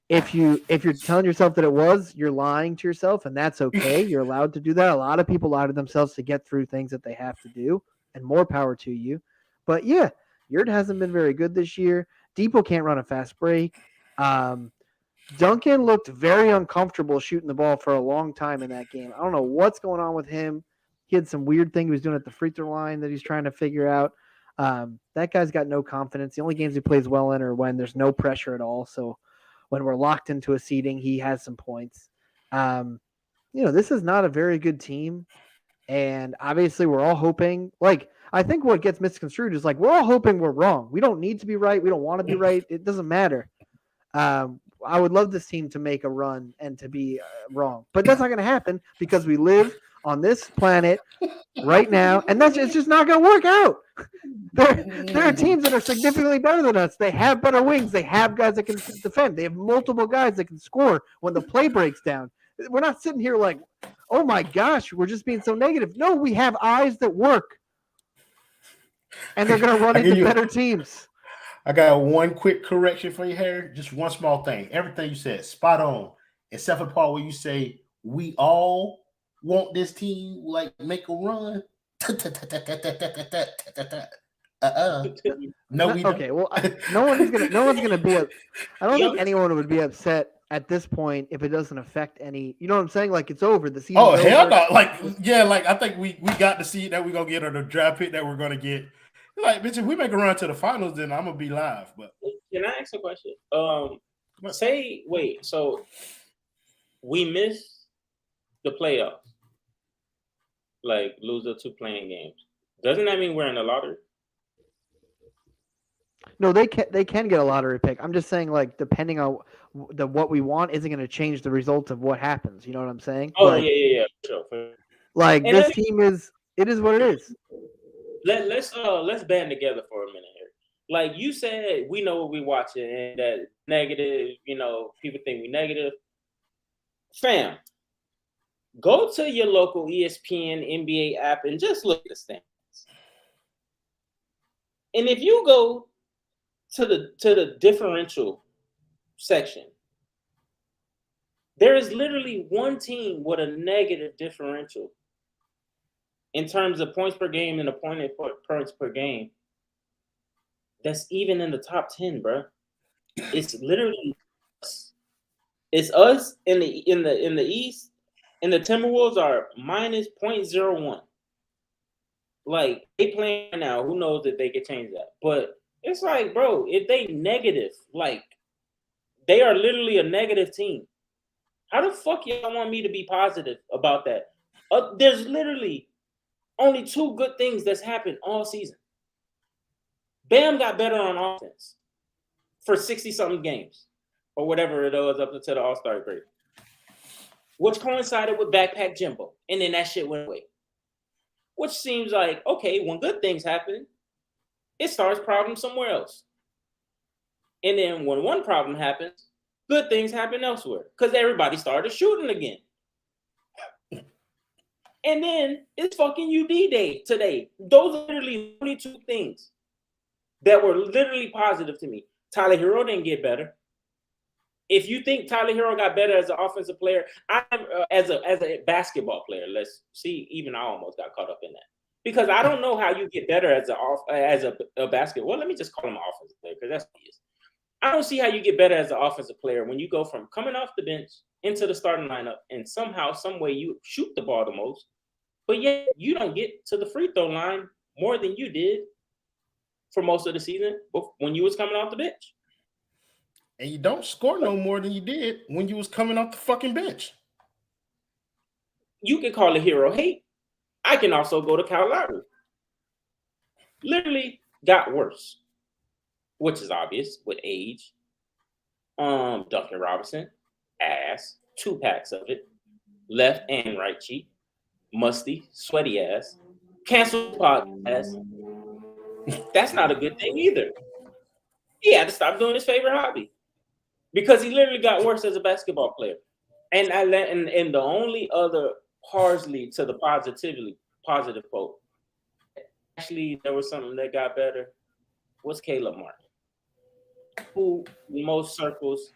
If you're telling yourself that it was, you're lying to yourself, and that's okay. You're allowed to do that. A lot of people lie to themselves to get through things that they have to do, and more power to you. But yeah, Yurt hasn't been very good this year. Depot can't run a fast break. Duncan looked very uncomfortable shooting the ball for a long time in that game. I don't know what's going on with him. He had some weird thing he was doing at the free throw line that he's trying to figure out. That guy's got no confidence. The only games he plays well in are when there's no pressure at all. So when we're locked into a seeding, he has some points. This is not a very good team. And obviously we're all hoping, like, I think what gets misconstrued is like, we're all hoping we're wrong. We don't need to be right. We don't want to be right. It doesn't matter. I would love this team to make a run and to be wrong, but that's not going to happen because we live on this planet right now, and it's just not going to work out. There are teams that are significantly better than us. They have better wings. They have guys that can defend. They have multiple guys that can score when the play breaks down. We're not sitting here like, oh my gosh, we're just being so negative. No, we have eyes that work, and they're going to run into better teams. I got one quick correction for you, Harry. Just one small thing. Everything you said, spot on. Except for the part where you say, we all want this team, like, make a run. No, we don't. Okay, well, no one's gonna be. I don't think anyone would be upset at this point if it doesn't affect any. You know what I'm saying? Like, it's over. The season. Oh, hell no! Like I think we got to see that we're gonna get, or the draft pick that we're gonna get. Like, bitch, if we make a run to the finals, then I'm gonna be live. But can I ask a question? So we missed the playoffs, like lose the 2 playing games. Doesn't that mean we're in the lottery? No, they can get a lottery pick. I'm just saying, like, depending on what we want, isn't going to change the result of what happens. You know what I'm saying? Oh, like, yeah, sure. Like, and this team is what it is. Let's band together for a minute here. Like you said, we know what we're watching, and that negative. People think we negative. Fam, Go to your local ESPN NBA app and just look at the standings. And if you go to the differential section, there is literally one team with a negative differential in terms of points per game and appointed points per game. That's even in the top 10, bro. It's literally us. It's us in the East, and the Timberwolves are minus 0.01. Like, they playing right now. Who knows if they could change that? But it's like, bro, if they negative, like, they are literally a negative team. How the fuck y'all want me to be positive about that? There's literally only two good things that's happened all season. Bam got better on offense for 60-something games or whatever it was up until the All-Star break, which coincided with Backpack Jimbo, and then that shit went away. Which seems like, okay, when good things happen, it starts problems somewhere else. And then when one problem happens, good things happen elsewhere because everybody started shooting again. And then it's fucking UD day today. Those are literally only two things that were literally positive to me. Tyler Herro didn't get better. If you think Tyler Herro got better as an offensive player, as a basketball player, let's see. Even I almost got caught up in that because I don't know how you get better as a basketball. Well, let me just call him an offensive player because that's what he is. I don't see how you get better as an offensive player when you go from coming off the bench into the starting lineup and somehow, some way you shoot the ball the most, but yet you don't get to the free throw line more than you did for most of the season when you was coming off the bench. And you don't score no more than you did when you was coming off the fucking bench. You can call it Herro hate. I can also go to Kyle Lowry. Literally got worse, which is obvious with age. Duncan Robinson, ass, 2 packs of it, left and right cheek, musty, sweaty ass, canceled podcast. That's not a good thing either. He had to stop doing his favorite hobby because he literally got worse as a basketball player. And the only other parsley to the positive quote, actually, there was something that got better, was Caleb Martin, who in most circles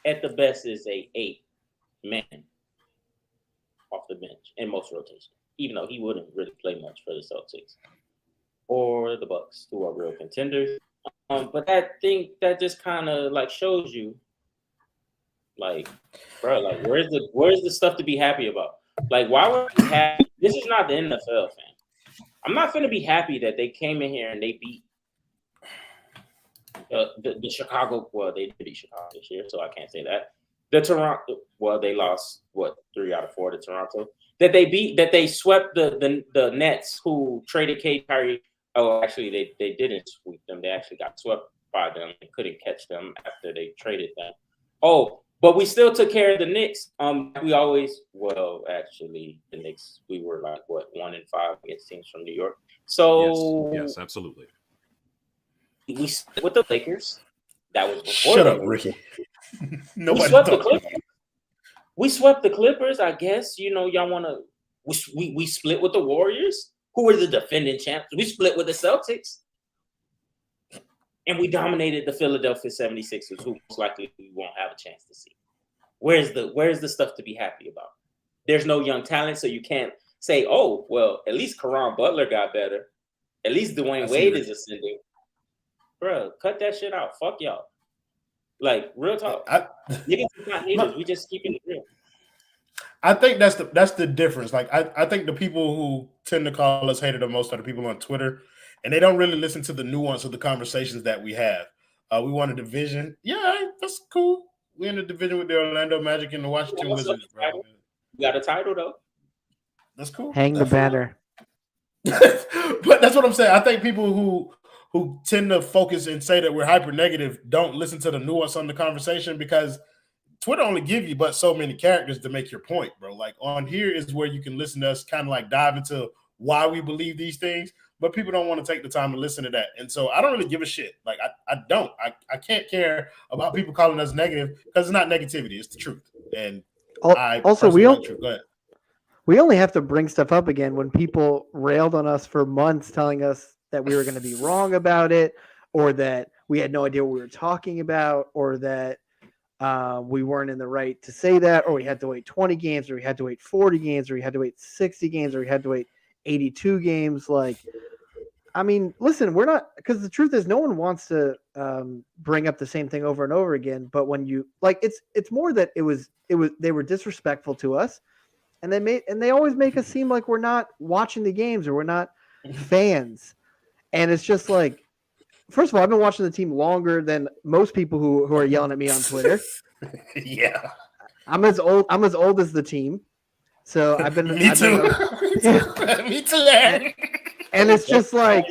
at the best is a 8-man off the bench in most rotations, even though he wouldn't really play much for the Celtics or the Bucks, who are real contenders. But that just kind of like shows you, like, bro, like where's the stuff to be happy about? Like, why would we happy? This is not the NFL, fam. I'm not gonna be happy that they came in here and they beat the Chicago. Well, they did beat Chicago this year, so I can't say that. The Toronto. Well, they lost 3 out of 4 to Toronto. That they swept the Nets, who traded Kyrie. Oh, actually, they didn't sweep them. They actually got swept by them. They couldn't catch them after they traded them. Oh, but we still took care of the Knicks. Actually, the Knicks, we were like, 1-5 against teams from New York. So yes, absolutely. We split with the Lakers. That was before. Shut up, Ricky. We swept the Clippers. We swept the Clippers, I guess. You know, y'all want to. We split with the Warriors, who were the defending champs. We split with the Celtics. And we dominated the Philadelphia 76ers, who most likely we won't have a chance to see. Where's the stuff to be happy about? There's no young talent, so you can't say, oh, well, at least Caron Butler got better. At least Dwayne Wade is ascending. Bro, cut that shit out. Fuck y'all. Like, real talk. Niggas are not haters. We just keeping it real. I think that's the difference. Like, I think the people who tend to call us hater the most are the people on Twitter, and they don't really listen to the nuance of the conversations that we have. We won a division. Yeah, that's cool. We're in the division with the Orlando Magic and the Washington Wizards, bro. We got a title, though. That's cool. Hang the banner. But that's what I'm saying. I think people who tend to focus and say that we're hyper negative don't listen to the nuance on the conversation, because Twitter only give you but so many characters to make your point, bro. Like, on here is where you can listen to us kind of like dive into why we believe these things, but people don't want to take the time to listen to that. And so I don't really give a shit. Like, I can't care about people calling us negative, because it's not negativity, it's the truth. And also, we don't. Go ahead. We only have to bring stuff up again when people railed on us for months, telling us that we were going to be wrong about it, or that we had no idea what we were talking about, or that we weren't in the right to say that, or we had to wait 20 games, or we had to wait 40 games, or we had to wait 60 games, or we had to wait 82 games. Like, I mean, listen, we're not, because the truth is no one wants to bring up the same thing over and over again. But when you like, it's more that they were disrespectful to us, and they always make us seem like we're not watching the games or we're not fans. And it's just like, first of all, I've been watching the team longer than most people who are yelling at me on Twitter. Yeah. I'm as old as the team. So I've been Me too. Me too, Eric. And it's just like,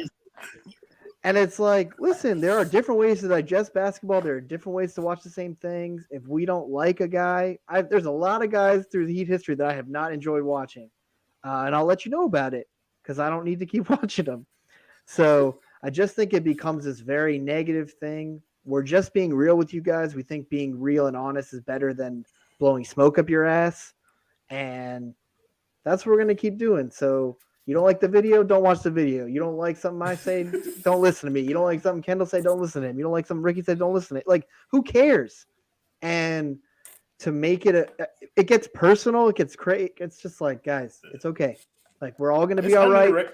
and it's like, listen, there are different ways to digest basketball. There are different ways to watch the same things. If we don't like a guy, there's a lot of guys through the Heat history that I have not enjoyed watching. And I'll let you know about it because I don't need to keep watching them. So I just think it becomes this very negative thing. We're just being real with you guys. We think being real and honest is better than blowing smoke up your ass. And that's what we're going to keep doing. So you don't like the video, don't watch the video. You don't like something I say, don't listen to me. You don't like something Kendall say, don't listen to him. You don't like something Ricky said, don't listen to it. Like, who cares? And to make it it gets personal, it gets crazy. It's just like, guys, it's okay. Like, we're all going to be all right.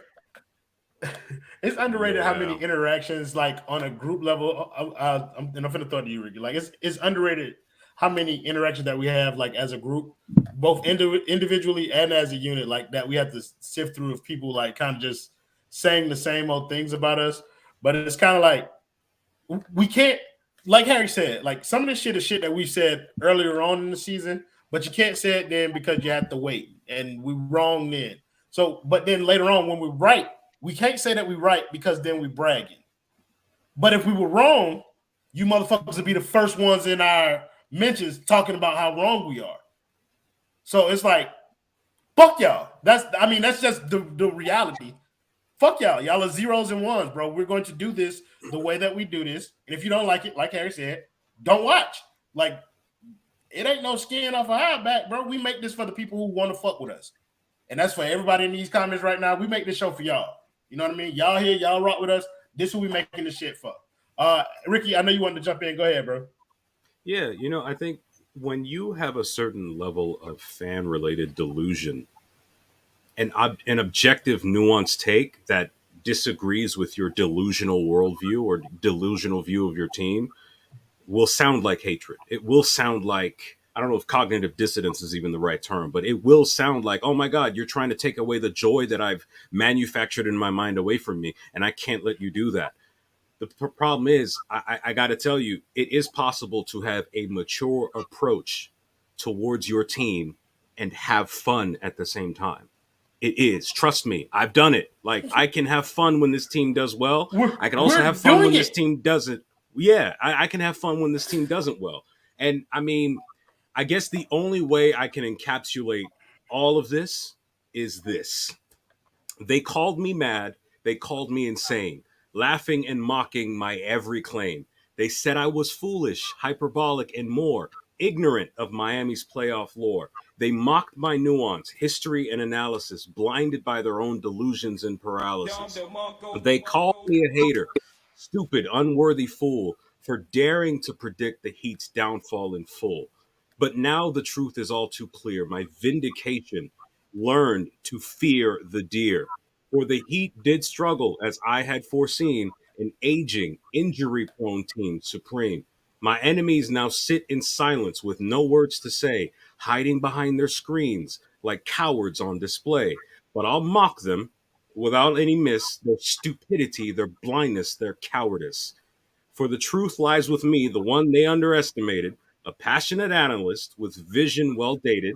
It's underrated how many interactions, like on a group level. I'm going to throw it to you, Ricky. Like, it's underrated how many interactions that we have, like as a group, both individually and as a unit, like that we have to sift through of people like kind of just saying the same old things about us. But it's kind of like we can't, like Harry said, like some of this shit is shit that we said earlier on in the season, but you can't say it then because you have to wait, and we wrong then. So, but then later on when we're right, we can't say that we're right because then we're bragging. But if we were wrong, you motherfuckers would be the first ones in our mentions talking about how wrong we are. So it's like, fuck y'all. That's just the reality. Fuck y'all. Y'all are zeros and ones, bro. We're going to do this the way that we do this. And if you don't like it, like Harry said, don't watch. Like, it ain't no skin off our back, bro. We make this for the people who want to fuck with us. And that's for everybody in these comments right now. We make this show for y'all. You know what I mean? Y'all here, y'all rock with us. This is what we making this shit for. Ricky, I know you wanted to jump in. Go ahead, bro. Yeah, I think when you have a certain level of fan-related delusion and an objective, nuanced take that disagrees with your delusional worldview or delusional view of your team will sound like hatred. It will sound like, I don't know if cognitive dissonance is even the right term, but it will sound like, oh my God, you're trying to take away the joy that I've manufactured in my mind away from me, and I can't let you do that. The problem is, I got to tell you, it is possible to have a mature approach towards your team and have fun at the same time. It is. Trust me. I've done it. Like, I can have fun when this team does well. I can also have fun when this team doesn't. Yeah, I can have fun when this team doesn't well. And, I mean, I guess the only way I can encapsulate all of this is this. They called me mad. They called me insane, laughing and mocking my every claim. They said I was foolish, hyperbolic, and more, ignorant of Miami's playoff lore. They mocked my nuance, history, and analysis, blinded by their own delusions and paralysis. They called me a hater, stupid, unworthy fool, for daring to predict the Heat's downfall in full. But now the truth is all too clear. My vindication learned to fear the deer. For the Heat did struggle, as I had foreseen, an aging, injury-prone team supreme. My enemies now sit in silence with no words to say, hiding behind their screens like cowards on display. But I'll mock them without any miss, their stupidity, their blindness, their cowardice. For the truth lies with me, the one they underestimated, a passionate analyst with vision well dated.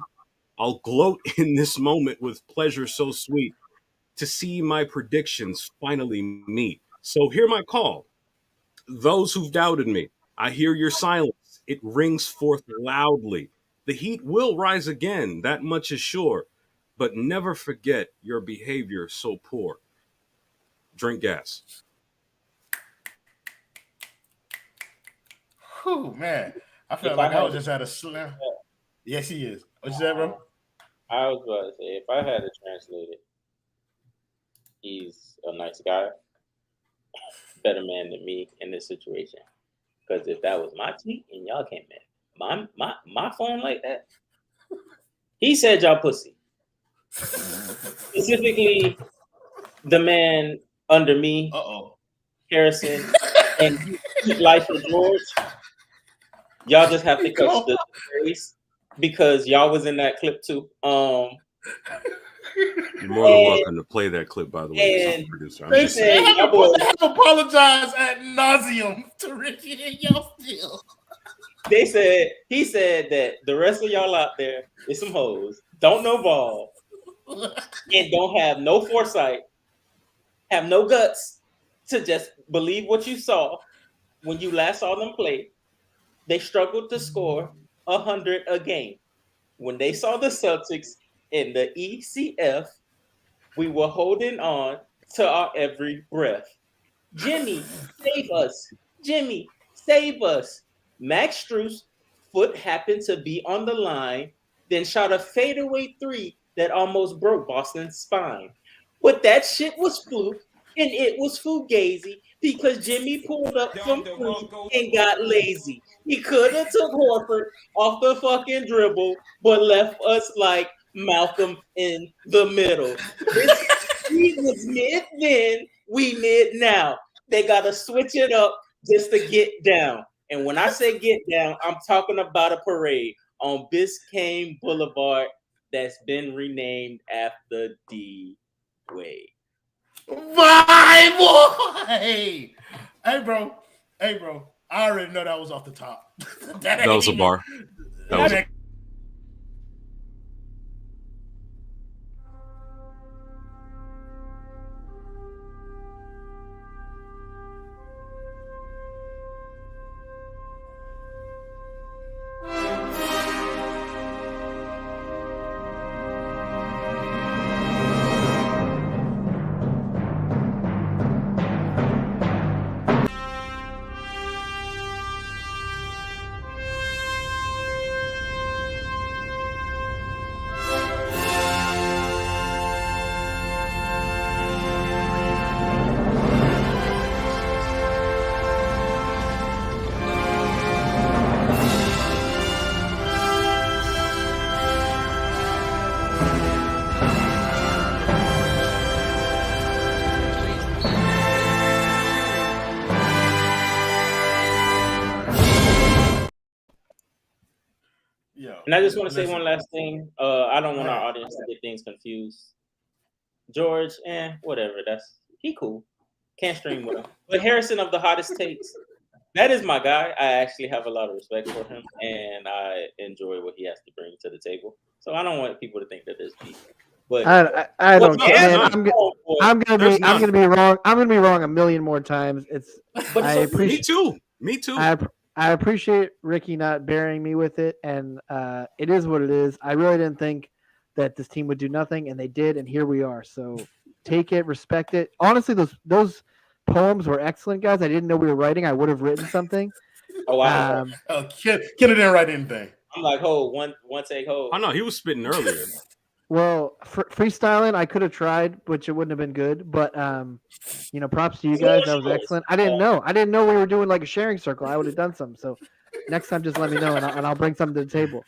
I'll gloat in this moment with pleasure so sweet to see my predictions finally meet. So hear my call. Those who've doubted me, I hear your silence. It rings forth loudly. The Heat will rise again, that much is sure. But never forget your behavior so poor. Drink gas. Whew, man. I felt like I was just at a slam. Yes, he is. What you said, bro? I was about to say, if I had to translate it, he's a nice guy, better man than me in this situation. Because if that was my tweet and y'all came in my phone like that, he said y'all pussy. Specifically, the man under me, Harrison, and Life for George. Y'all just have to catch the phrase because y'all was in that clip too. You're more than welcome to play that clip, by the way, and producer. They have apologized ad nauseum to Ricky and y'all still. He said that the rest of y'all out there is some hoes, don't know ball, and don't have no foresight, have no guts to just believe what you saw when you last saw them play. They struggled to score 100 a game. When they saw the Celtics in the ECF, we were holding on to our every breath. Jimmy, save us. Jimmy, save us. Max Strus' foot happened to be on the line, then shot a fadeaway three that almost broke Boston's spine. But that shit was fluke, and it was fugazi because Jimmy pulled up from three and got lazy. He could have took Horford off the fucking dribble, but left us like Malcolm in the middle. He was mid then, we mid now. They got to switch it up just to get down. And when I say get down, I'm talking about a parade on Biscayne Boulevard that's been renamed after D. Wade. My boy! Hey, bro. I already know that was off the top. That was a bar. That was a And I just want to say one last thing. I don't want our audience to get things confused. George, whatever. He cool. Can't stream with him. But Harrison of the hottest takes, that is my guy. I actually have a lot of respect for him, and I enjoy what he has to bring to the table. So I don't want people to think that there's beef. But I don't care. I'm gonna be wrong. I'm gonna be wrong a million more times. Me too. I appreciate Ricky not burying me with it, and it is what it is. I really didn't think that this team would do nothing, and they did, and here we are. So take it, respect it. Honestly, those poems were excellent, guys. I didn't know we were writing. I would have written something. Oh, wow. Killer didn't write anything. I'm like, one take, hold. Oh, no, he was spitting earlier. Well, freestyling, I could have tried, which it wouldn't have been good. But props to you guys. That was excellent. I didn't know we were doing like a sharing circle. I would have done something. So next time, just let me know, and I'll bring something to the table.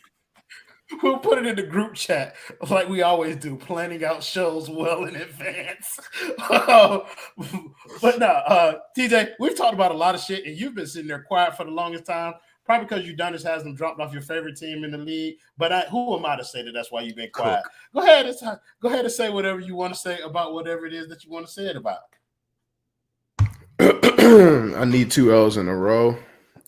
We'll put it in the group chat like we always do, planning out shows well in advance. But no, TJ, we've talked about a lot of shit, and you've been sitting there quiet for the longest time. Probably because Udonis Haslam dropped off your favorite team in the league. But who am I to say that that's why you've been quiet? Go ahead and say whatever you want to say about whatever it is that you want to say it about. I need 2 L's in a row.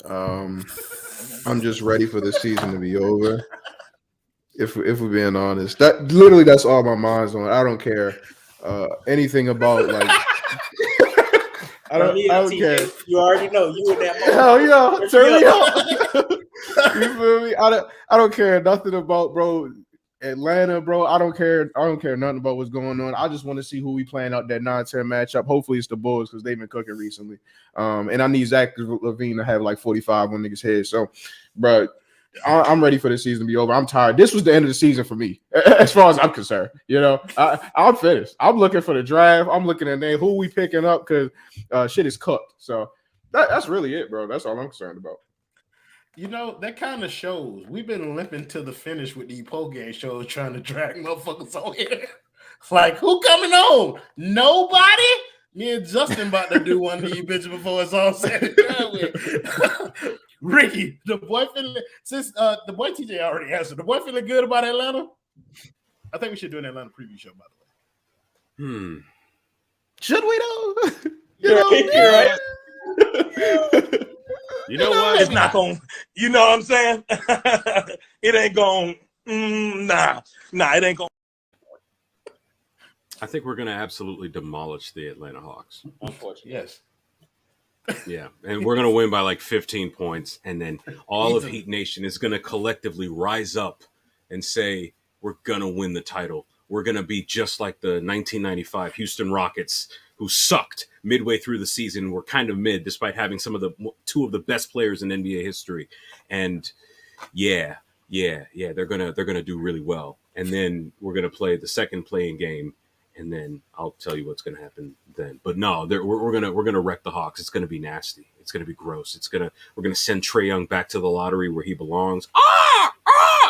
I'm just ready for the season to be over. If we're being honest, that's all my mind's on. I don't care anything about like. I don't care. You already know you in that moment. Hell yeah, turn me up. You feel me? I don't care nothing about Atlanta, bro. I don't care nothing about what's going on. I just want to see who we playing out that 9-10 matchup. Hopefully it's the Bulls because they've been cooking recently. And I need Zach LaVine to have like 45 on niggas' head. So, bro, I'm ready for the season to be over. I'm tired. This was the end of the season for me, as far as I'm concerned. I'm finished. I'm looking for the draft. I'm looking at who we picking up because shit is cooked. So that's really it, bro. That's all I'm concerned about. That kind of shows. We've been limping to the finish with these Postgame shows trying to drag motherfuckers on here. Like, who coming on? Nobody? Me and Justin about to do one of these bitches before it's all said and done with. Ricky, the boy feeling, since the boy TJ already answered, the boy feeling good about Atlanta? I think we should do an Atlanta preview show, by the way. Should we though? You're right. You know what? It's not going. You know what I'm saying? It ain't going. Nah, it ain't going. I think we're going to absolutely demolish the Atlanta Hawks. Unfortunately, yes. Yeah, and we're going to win by like 15 points, and then all of Heat Nation is going to collectively rise up and say, we're going to win the title. We're going to be just like the 1995 Houston Rockets, who sucked midway through the season. We're kind of mid, despite having two of the best players in NBA history. And they're gonna do really well. And then we're gonna play the second playing game, and then I'll tell you what's gonna happen then. But no, we're gonna wreck the Hawks. It's gonna be nasty. It's gonna be gross. We're gonna send Trae Young back to the lottery where he belongs.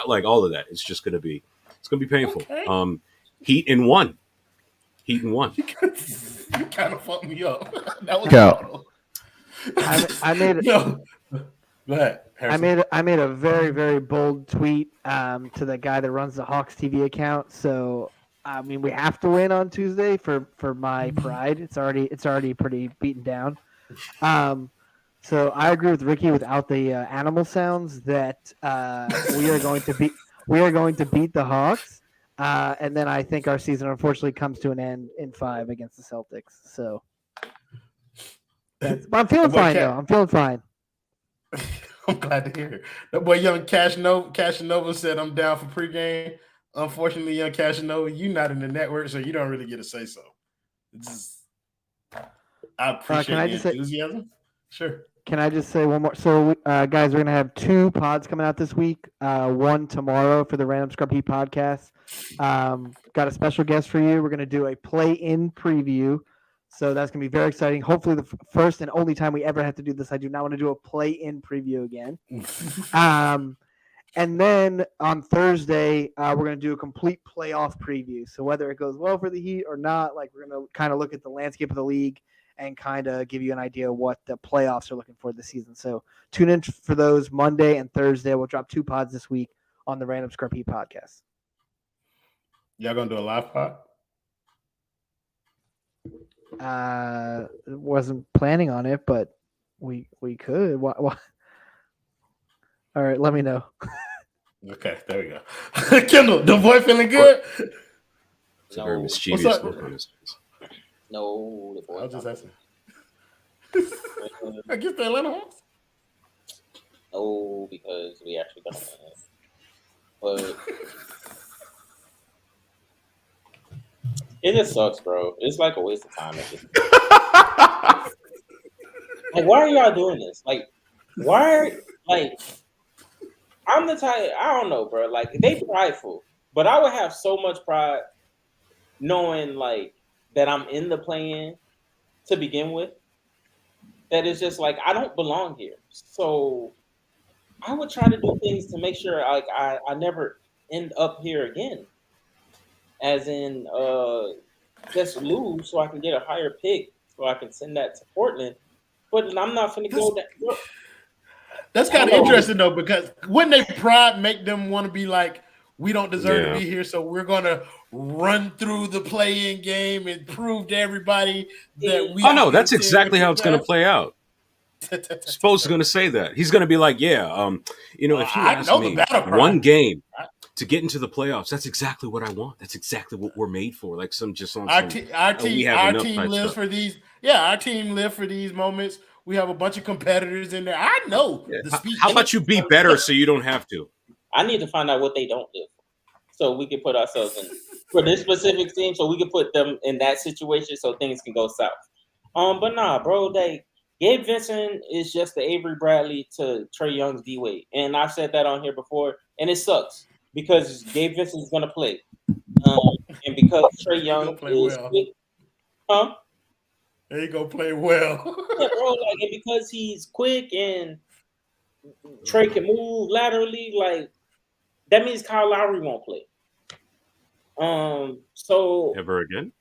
Like all of that. It's gonna be painful. Okay. Heat in one. You kind of fucked me up. That was Go. I made Go ahead, Harrison. I made a very, very bold tweet to the guy that runs the Hawks TV account. So I mean, we have to win on Tuesday for my pride. It's already pretty beaten down. So I agree with Ricky without the animal sounds that we are going to beat the Hawks. And then I think our season unfortunately comes to an end in 5 against the Celtics. So but I'm feeling fine though. I'm feeling fine. I'm glad to hear it. That boy Young Cashinova said I'm down for pregame. Unfortunately, Young Cashinova, you're not in the network, so you don't really get to say so. I appreciate the enthusiasm. Sure. Can I just say one more? So, guys, we're going to have 2 pods coming out this week. One tomorrow for the Random Scrub Heat podcast. Got a special guest for you. We're going to do a play-in preview. So that's going to be very exciting. Hopefully the first and only time we ever have to do this. I do not want to do a play-in preview again. And then on Thursday, we're going to do a complete playoff preview. So whether it goes well for the Heat or not, like we're going to kind of look at the landscape of the league and kind of give you an idea of what the playoffs are looking for this season. So tune in for those Monday and Thursday. We'll drop 2 pods this week on the Random Scrub Heat podcast. Y'all going to do a live pod? Wasn't planning on it, but we could. Why? All right, let me know. Okay, there we go. Kendall, the boy feeling good? It's a very mischievous look on his face. No, the boy. I was just asking. I guess the Atlanta Hawks. No, because we actually don't win. But it just sucks, bro. It's like a waste of time. Like, why are y'all doing this? Like, I'm the type, I don't know, bro. Like, they prideful, but I would have so much pride knowing, like, that I'm in the play-in to begin with, that it's just like, I don't belong here. So I would try to do things to make sure, like, I never end up here again. As in, just lose so I can get a higher pick so I can send that to Portland. But I'm not finna go that. That's kind of interesting though, because wouldn't they pride make them want to be like, we don't deserve to be here, so we're gonna run through the play-in game and prove to everybody that we. Oh no, that's exactly how it's gonna play out. Spoelstra is gonna say that. He's gonna be like, if you ask me one game to get into the playoffs, that's exactly what I want. That's exactly what we're made for. Like our team lives for these. Yeah, our team lives for these moments. We have a bunch of competitors in there. I know. Yeah. How about you be better so you don't have to? I need to find out what they don't live for, so we can put ourselves in for this specific team, so we can put them in that situation so things can go south. But nah, bro, Gabe Vincent is just the Avery Bradley to Trae Young's D-Wade. And I've said that on here before, and it sucks because Gabe Vincent is going to play. And because Trae Young is quick, There you go, play well. yeah, bro, like, and because he's quick and Trae can move laterally, like, that means Kyle Lowry won't play. So Ever again?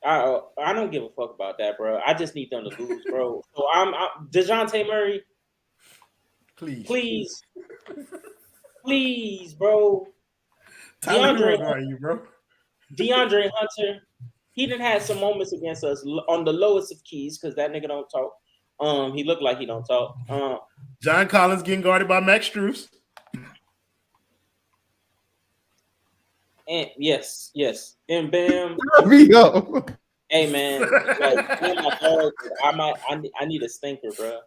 I don't give a fuck about that, bro. I just need them to lose, bro. So I'm DeJounte Murray. Please, bro. DeAndre Hunter. He done had some moments against us on the lowest of keys because that nigga don't talk. He looked like he don't talk. John Collins getting guarded by Max Strus. And yes. And Bam. Hey man, like, I need a stinker, bro.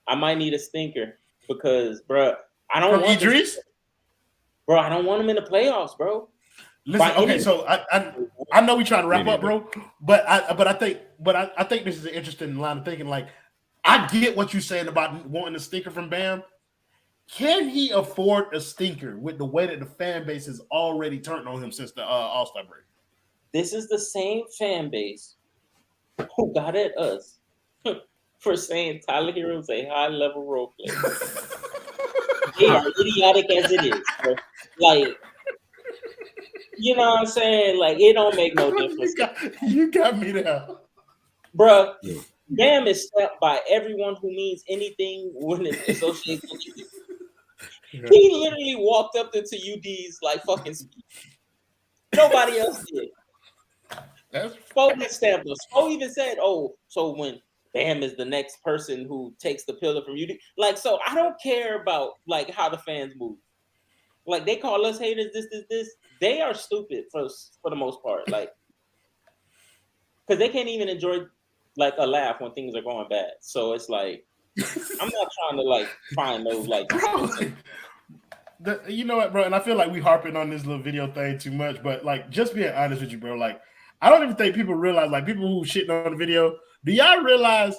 I might need a stinker because, bro, I don't want Idris. Bro, I don't want him in the playoffs, bro. Listen, okay, so I know we try to wrap up, bro, but I think this is an interesting line of thinking. Like, I get what you're saying about wanting a stinker from Bam. Can he afford a stinker with the way that the fan base has already turned on him since the All-Star break? This is the same fan base who got at us for saying Tyler Herro's a high-level role player. They are idiotic as it is, bro. Like, you know what I'm saying? Like, it don't make no difference. You got me there. Bruh, Bam is stamped by everyone who means anything when it's associated with you. He literally walked up into UD's like fucking speech. Nobody else did. Spo stamped us. Spo even said, "Oh, so when Bam is the next person who takes the pillar from UD, like, so I don't care about like how the fans move. Like, they call us haters. This. They are stupid for the most part. Like, because they can't even enjoy like a laugh when things are going bad. So it's like, I'm not trying to like find those like. You know what, bro? And I feel like we harping on this little video thing too much, but like, just being honest with you, bro. Like, I don't even think people realize, like, people who shitting on the video. Do y'all realize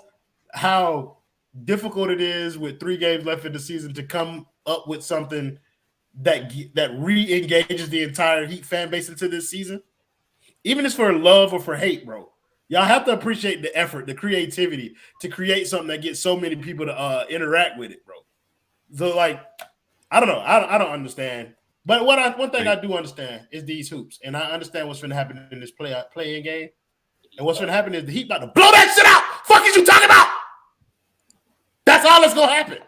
how difficult it is with 3 games left in the season to come up with something that re-engages the entire Heat fan base into this season? Even if it's for love or for hate, bro. Y'all have to appreciate the effort, the creativity to create something that gets so many people to interact with it, bro. So, like, I don't know. I don't understand. But one thing I do understand is these hoops. And I understand what's going to happen in this play-in game. And what's going to happen is the Heat about to blow that shit out. Fuck is you talking about? That's all that's going to happen.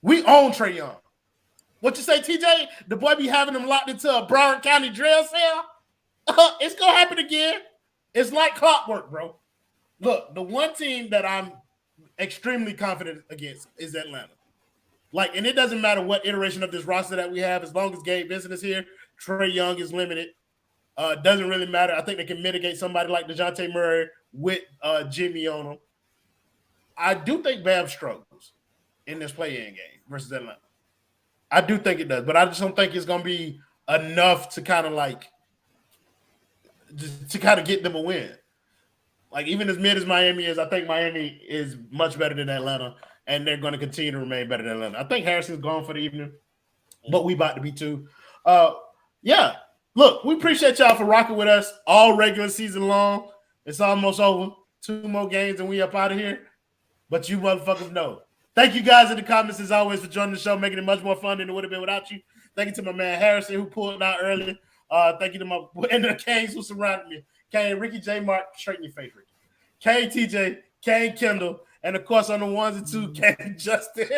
We own Trae Young. What you say, TJ? The boy be having him locked into a Broward County jail cell? It's going to happen again. It's like clockwork, bro. Look, the one team that I'm extremely confident against is Atlanta. Like, and it doesn't matter what iteration of this roster that we have, as long as Gabe Vincent is here, Trae Young is limited. Doesn't really matter. I think they can mitigate somebody like DeJounte Murray with Jimmy on them. I do think Bam struggles in this play-in game versus Atlanta. I do think it does, but I just don't think it's going to be enough to kind of like get them a win. Like, even as mid as Miami is, I think Miami is much better than Atlanta, and they're going to continue to remain better than Atlanta. I think Harrison's gone for the evening, but we about to be too. Yeah. Look, we appreciate y'all for rocking with us all regular season long. It's almost over. 2 more games and we up out of here. But you motherfuckers know. Thank you guys in the comments as always for joining the show, making it much more fun than it would have been without you. Thank you to my man Harrison who pulled out earlier. Thank you to my and the Cains who surrounded me. Cain, Ricky J. Mark, straighten your face, Ricky. Cain TJ, Cain Kendall, and of course on the 1s and 2, Cain Justin.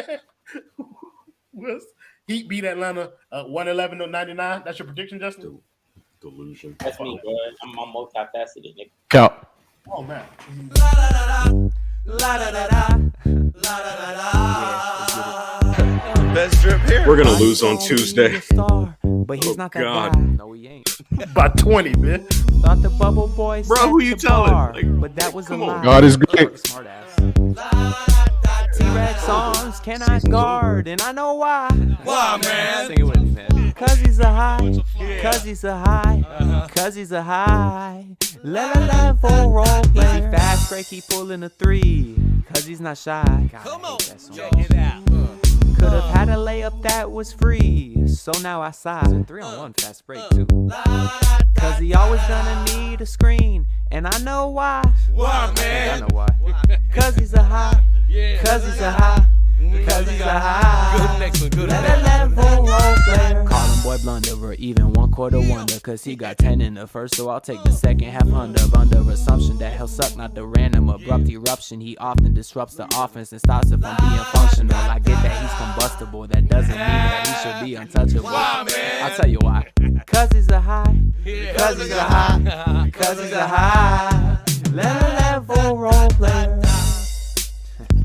Heat beat Atlanta 111-99. That's your prediction, Justin? Delusion. That's me, bro. I'm multifaceted, nigga. Count. Oh man. Best drip here. We're gonna lose on Tuesday. But he's not that guy. No, he ain't. By 20, man. Thought the bubble boy. Bro, who you telling? Like, but that was a lie. God is great. Smart ass. T-Rex songs cannot guard, and I know why. Why, man? Sing it with me, man. Cause he's a high. Cause he's a high. Cause he's a high. Level role player. Fast break, he pulling a 3. Cause he's not shy. God, Come on, so check it out. Could have had a layup that was free. So now I sigh. 3-on-1 fast break too. Cause he always gonna need a screen. And I know why. Why, man? I know why. Cause he's a high. Cause he's a high. Cause he's a high. Good next one, good Level role player. Call him boy blunderer, even 1/4 wonder. Cause he got 10 in the first, so I'll take the second half under assumption that he'll suck, not the random abrupt eruption. He often disrupts the offense and stops it from being functional. I get that he's combustible, that doesn't mean that he should be untouchable. Why, man? I'll tell you why. Cause he's a high. Cause he's a high. Cause he's a high.